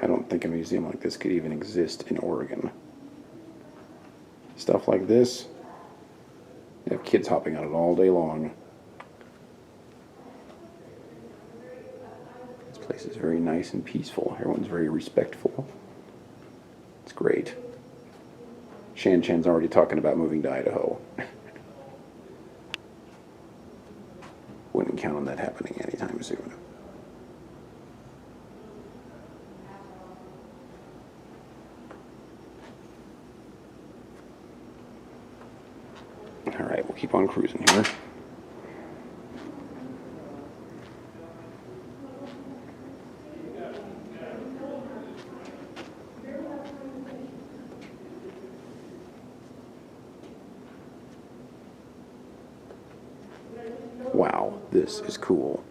I don't think a museum like this could even exist in Oregon. Stuff like this, you have kids hopping on it all day long. This place is very nice and peaceful. Everyone's very respectful. It's great. Shan Chan's already talking about moving to Idaho. Wouldn't count on that happening anytime soon. All right, we'll keep on cruising here. Wow, this is cool.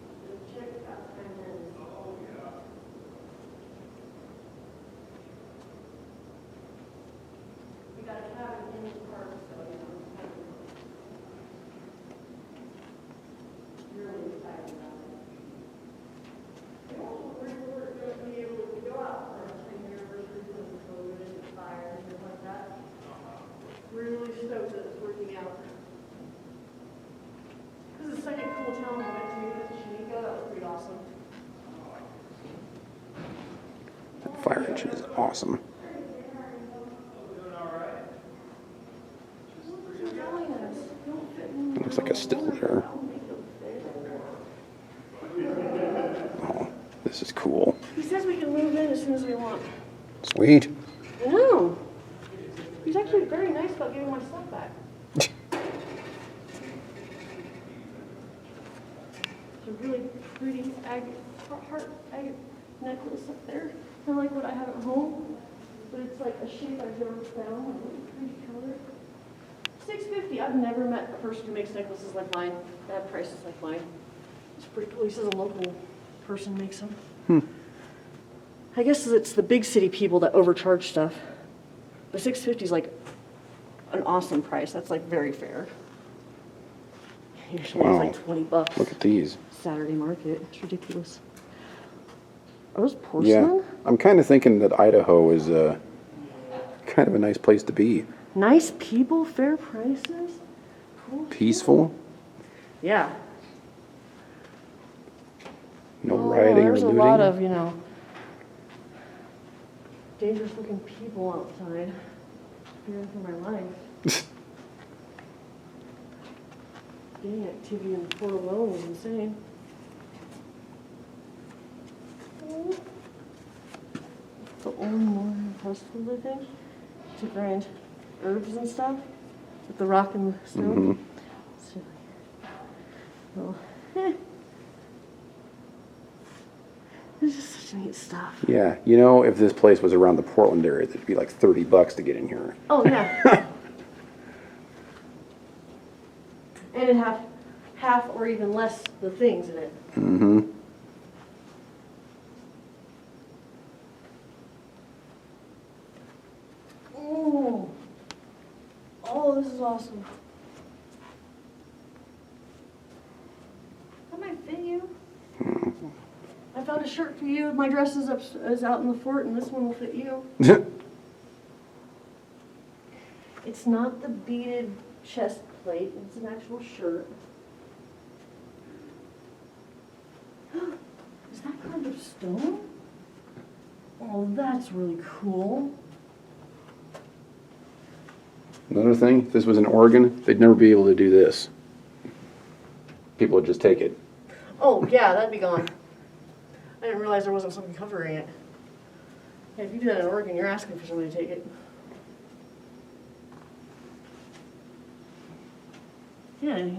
Really stoked that it's working out. This is the second cool town I went to. That's Shanika. which is awesome. It looks like a still there. Oh, this is cool. He says we can move in as soon as we want. Sweet. I know. He's actually very nice about giving my stuff back. It's a really pretty heart agate necklace up there. Kind of like what I have at home, but it's like a shape I've never found. Like a really pretty color. $6.50. I've never met a person who makes necklaces like mine. That have prices like mine. It's pretty cool. He says a local person makes them. I guess it's the big city people that overcharge stuff. But $6.50 is like an awesome price. That's like very fair. Usually Wow. it's like $20. Look at these. Saturday market. It's ridiculous. Are those porcelain? Yeah, I'm kind of thinking that Idaho is kind of a nice place to be. Nice people, fair prices. Cool. Peaceful, Yeah. no rioting or There's looting. a lot of, dangerous looking people outside. Fearing for my life. Gang activity in Fort alone is insane. The only more festivals, I think, to grind herbs and stuff with the rock and the stone. So, well, it's just such neat stuff. Yeah, you know, if this place was around the Portland area, it'd be like $30 to get in here. Oh yeah. And it have half or even less the things in it. Mm-hmm. Oh, this is awesome. That might fit you. I found a shirt for you. My dress is out in the fort, and this one will fit you. It's not the beaded chest plate. It's an actual shirt. Is that kind of stone? Oh, that's really cool. Another thing, if this was in Oregon, they'd never be able to do this. People would just take it. Oh, yeah, that'd be gone. I didn't realize there wasn't something covering it. Yeah, if you do that in Oregon, you're asking for somebody to take it. Yeah,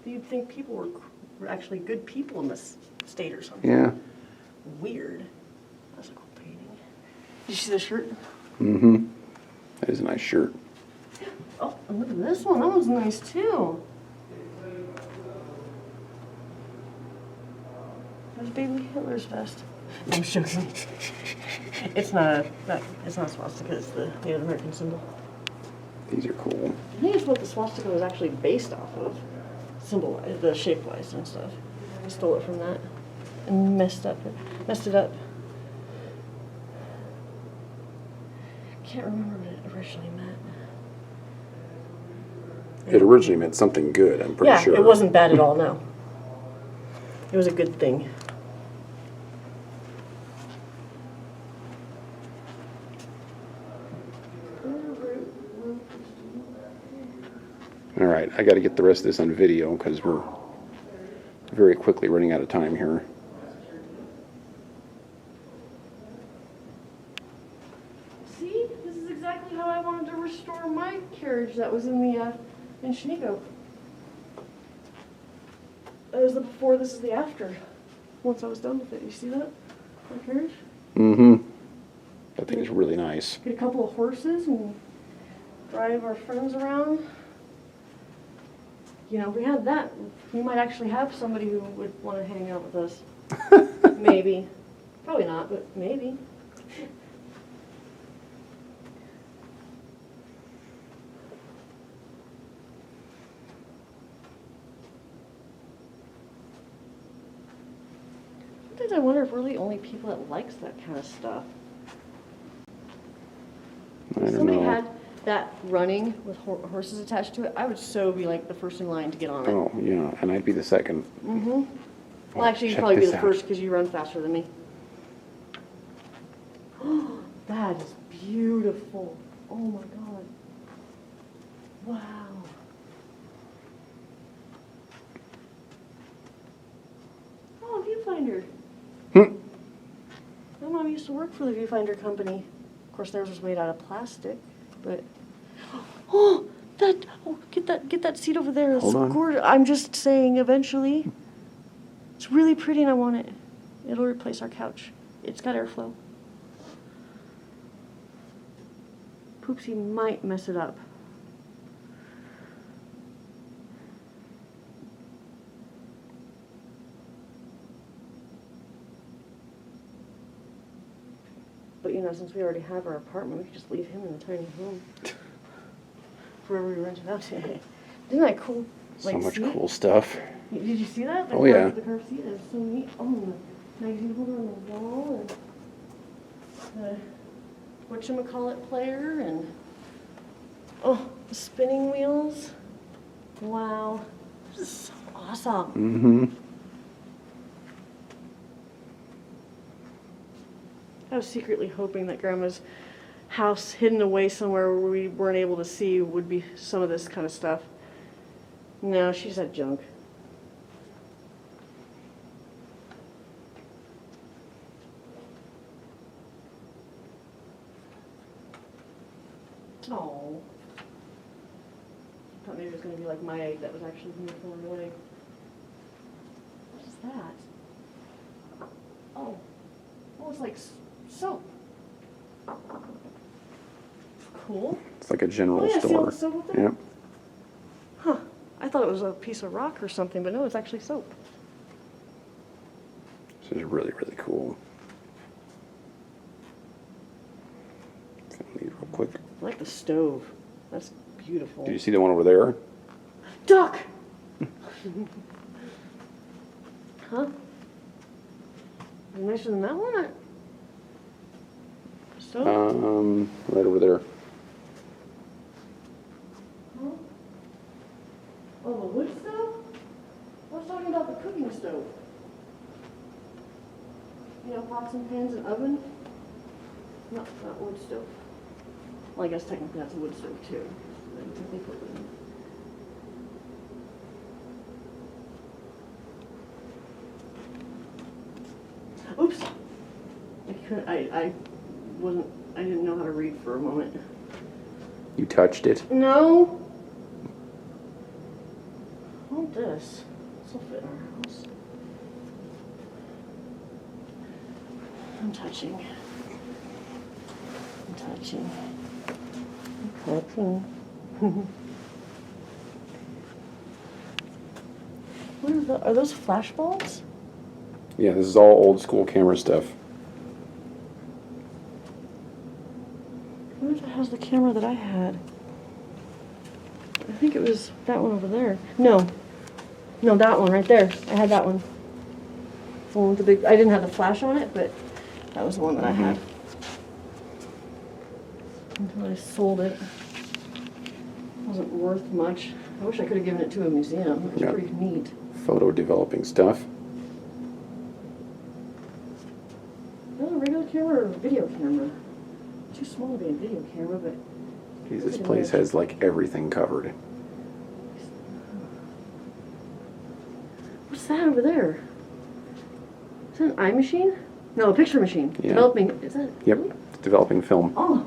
you'd think people were actually good people in this state or something. Yeah. Weird. That's a cool painting. Did you see the shirt? Mm-hmm. That is a nice shirt. Oh, and look at this one. That one's nice too. There's baby Hitler's vest. I'm joking. It's not a swastika. It's the Native American symbol. These are cool. I think it's what the swastika was actually based off of, symbol-wise, the shape-wise and stuff. I stole it from that and messed it up. I can't remember what it originally meant. It originally meant something good, I'm pretty sure. Yeah, it wasn't bad at all, no. It was a good thing. All right, I got to get the rest of this on video because we're very quickly running out of time here. See, this is exactly how I wanted to restore my carriage that was in the in Shiniko. That was the before, this is the after. Once I was done with it, you see that? My carriage? Mm-hmm. That thing is really nice. Get a couple of horses and drive our friends around. You know, if we had that, we might actually have somebody who would want to hang out with us. Maybe. Probably not, but maybe. Sometimes I wonder if really only people that likes that kind of stuff. I If don't somebody know. had that running with horses attached to it, I would so be like the first in line to get on it. Oh, yeah, and I'd be the second. Mm-hmm. Well, actually, you'd check probably be this the out. first because you run faster than me. That is beautiful. Oh my God. Wow. Oh, viewfinder. My mom used to work for the viewfinder company. Of course, theirs was made out of plastic, but oh, get that seat over there. It's Hold on. gorgeous. I'm just saying, eventually, it's really pretty, and I want it. It'll replace our couch. It's got airflow. Poopsie might mess it up. But you know, since we already have our apartment, we could just leave him in the tiny home. Wherever we rent it out to. Isn't that cool? So Like, much see? cool stuff. Did you see that? Oh, yeah. The car seat is so neat. Oh, and the magazine holder on the wall, and the whatchamacallit player, and oh, the spinning wheels. Wow. This is so awesome. Mm-hmm. I was secretly hoping that Grandma's house hidden away somewhere where we weren't able to see would be some of this kind of stuff. No, she's at junk. Oh. I thought maybe it was going to be like my egg that was actually here thrown away. What is that? Oh. Oh, it's like soap. Cool. It's like a general Oh, yeah, see all store. the soap up there? Yep. Huh. I thought it was a piece of rock or something, but no, it's actually soap. This is really, really cool. Gonna leave real quick. I like the stove. That's beautiful. Do you see the one over there? Duck! Huh? Nicer than that one? Stove? Right over there. Huh? Oh, the wood stove? I was talking about the cooking stove. You know, pots and pans and oven? Not wood stove. Well, I guess technically that's a wood stove too. Oops. I didn't know how to read for a moment. You touched it. No. Hold this. This will fit in our house. I'm touching. I'm touching. I'm touching. What are those flash bulbs? Yeah, this is all old school camera stuff. I wonder if it has the camera that I had. I think it was that one over there. No. No, that one right there. I had that one. The one with the big, I didn't have the flash on it, but that was the one that I had. Until I sold it. It wasn't worth much. I wish I could have given it to a museum. It was Yeah. pretty neat. Photo developing stuff. Is that a regular camera or a video camera? Too small to be a video camera, but Geez, this place has like everything covered. what's that over there? Is that an eye machine? No, a picture machine. Yeah. Developing. Is that? Yep, it's developing film. Oh.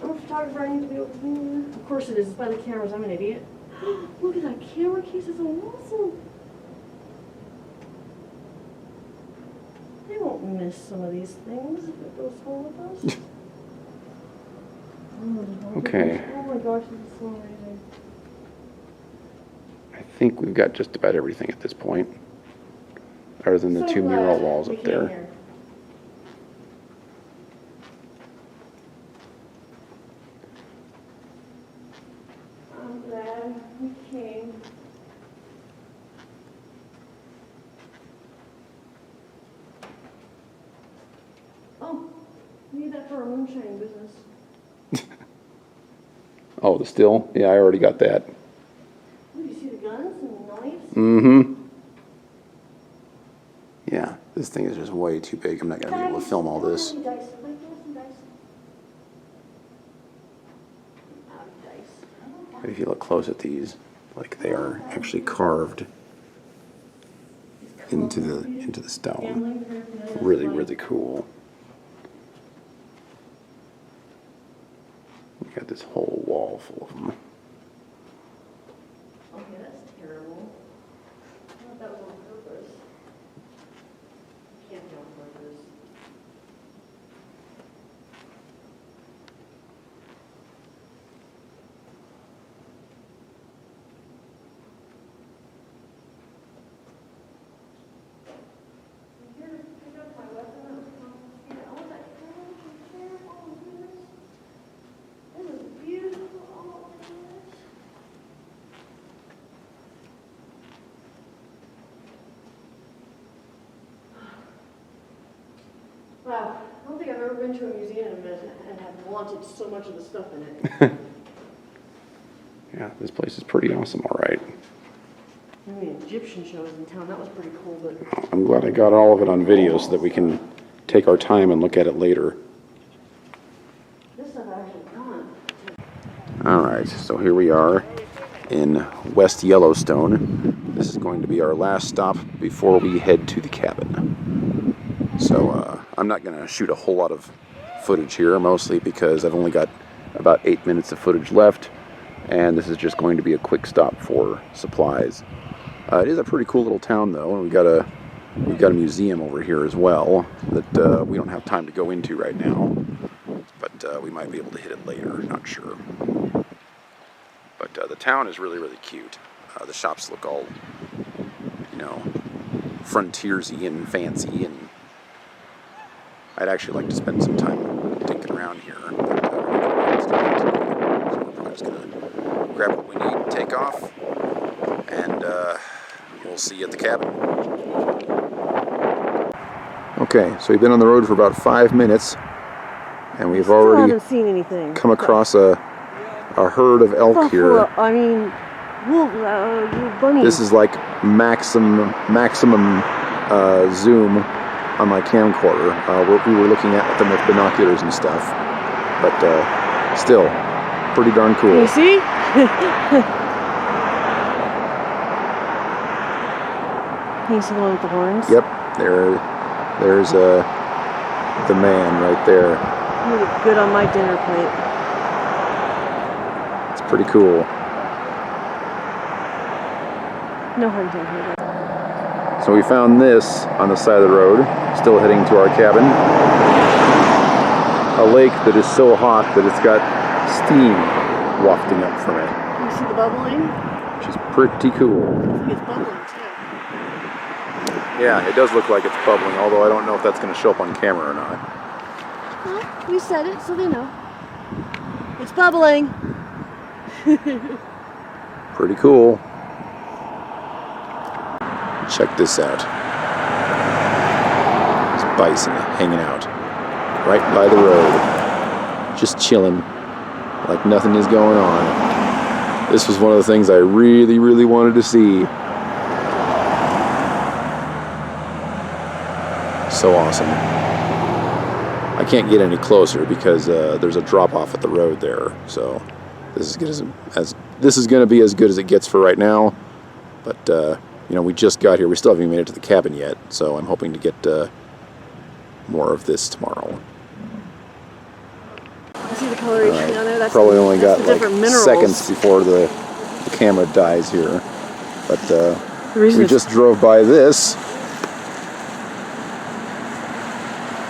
I'm a photographer. I need to be able to. Of course it is. It's by the cameras. I'm an idiot. Look at that camera case. It's awesome. They won't miss some of these things if it goes home with us. Okay. Oh my gosh, this is so amazing. I think we've got just about everything at this point. Other than the So two mural glad walls we up came there. here. I'm glad we came. Oh, we need that for our moonshine business. Oh, the still? Yeah, I already got that. Oh, you see the guns and the knives? Mm-hmm. Yeah, this thing is just way too big. I'm not going to be able to film all this. Dice like that? If you look close at these, like they are actually carved into the stone. Really, really cool. You got this whole wall full of them. Okay, that's terrible. I thought that was on purpose. Can't be on purpose. Here, pick up my weapon that was confiscated. Oh, that terrible. Oh, goodness. This is beautiful. Oh, my goodness. Wow, I don't think I've ever been to a museum and have wanted so much of the stuff in it. Yeah, this place is pretty awesome, all right. I mean, Egyptian shows in town, that was pretty cool, but I'm glad I got all of it on video so that we can take our time and look at it later. this stuff I actually done. All right, so here we are in West Yellowstone. This is going to be our last stop before we head to the cabin. So I'm not going to shoot a whole lot of footage here, mostly because I've only got about 8 minutes of footage left, and this is just going to be a quick stop for supplies. It is a pretty cool little town, though, and we've got a museum over here as well that we don't have time to go into right now, but we might be able to hit it later. Not sure. But the town is really, really cute. The shops look all, you know, frontiersy and fancy, and I'd actually like to spend some time dinking around here. But so we're probably just gonna grab what we need, take off, and we'll see you at the cabin. Okay, so we've been on the road for about 5 minutes, and we've Still already haven't seen anything. come across a herd of elk here. I mean, bunnies. This is like maximum zoom on my camcorder. We were looking at them with binoculars and stuff, but still pretty darn cool. Can you see? Can you see the one with the horns? Yep, there's the man right there. You look good on my dinner plate. It's pretty cool. No hunting here. So we found this on the side of the road, still heading to our cabin. A lake that is so hot that it's got steam wafting up from it, Can you see the bubbling? which is pretty cool. It's bubbling too. Yeah, it does look like it's bubbling, although I don't know if that's going to show up on camera or not. Well, we said it, so they know. It's bubbling. Pretty cool. Check this out. There's bison hanging out right by the road, just chilling like nothing is going on. This was one of the things I really, really wanted to see. So awesome. I can't get any closer because there's a drop off at the road there. So this is good this is going to be as good as it gets for right now. But you know, we just got here. We still haven't even made it to the cabin yet. So I'm hoping to get more of this tomorrow. You see the coloration down there? That's Probably only got like different minerals. seconds before the camera dies here. But reason we just drove by this.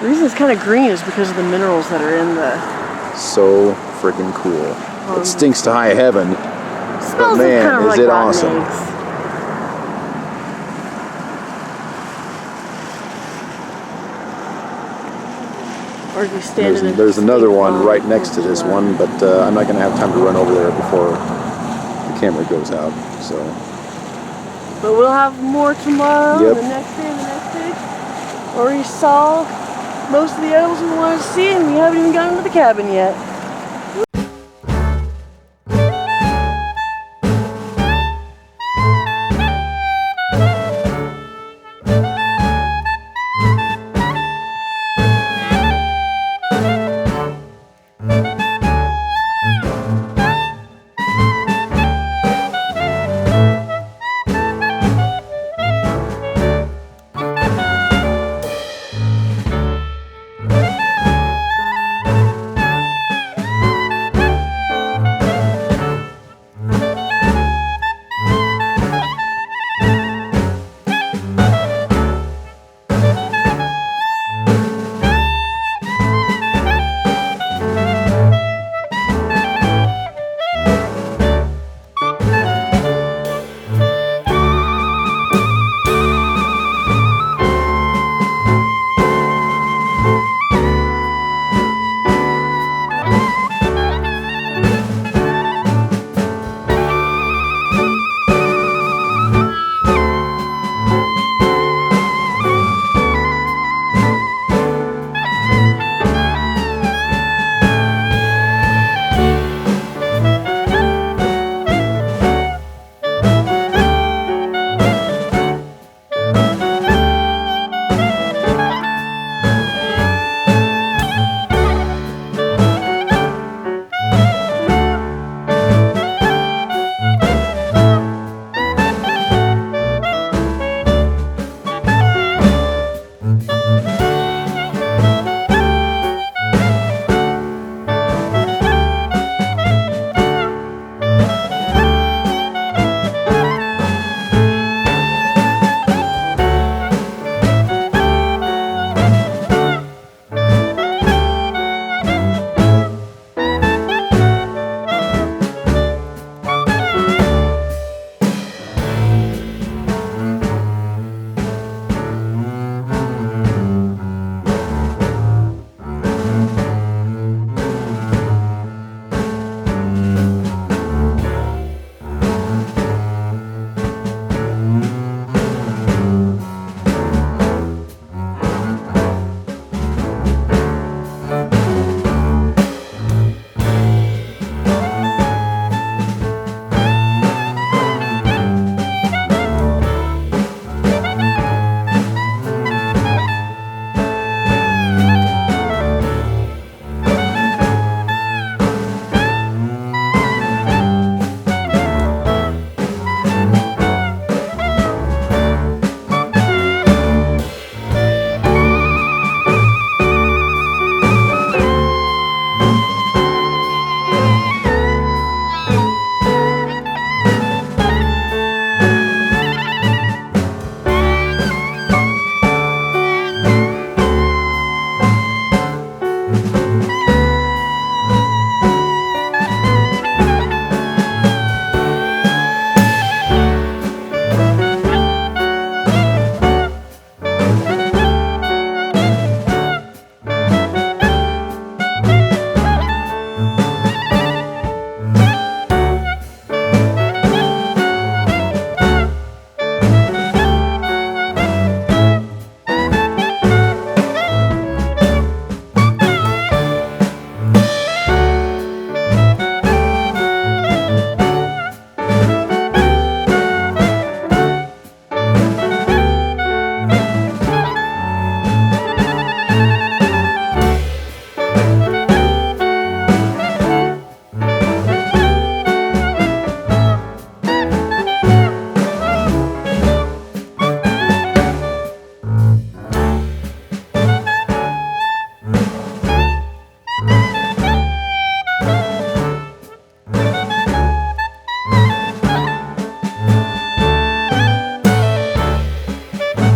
The reason it's kind of green is because of the minerals that are in the... So freaking cool. It stinks to high heaven. Smells man, kind of is like it rotten awesome. eggs. Or if you stand in There's another one right next to this one, but I'm not going to have time to run over there before the camera goes out. So. But we'll have more tomorrow, Yep. the next day, and the next day. Already saw most of the animals we wanted to see, and we haven't even gotten to the cabin yet.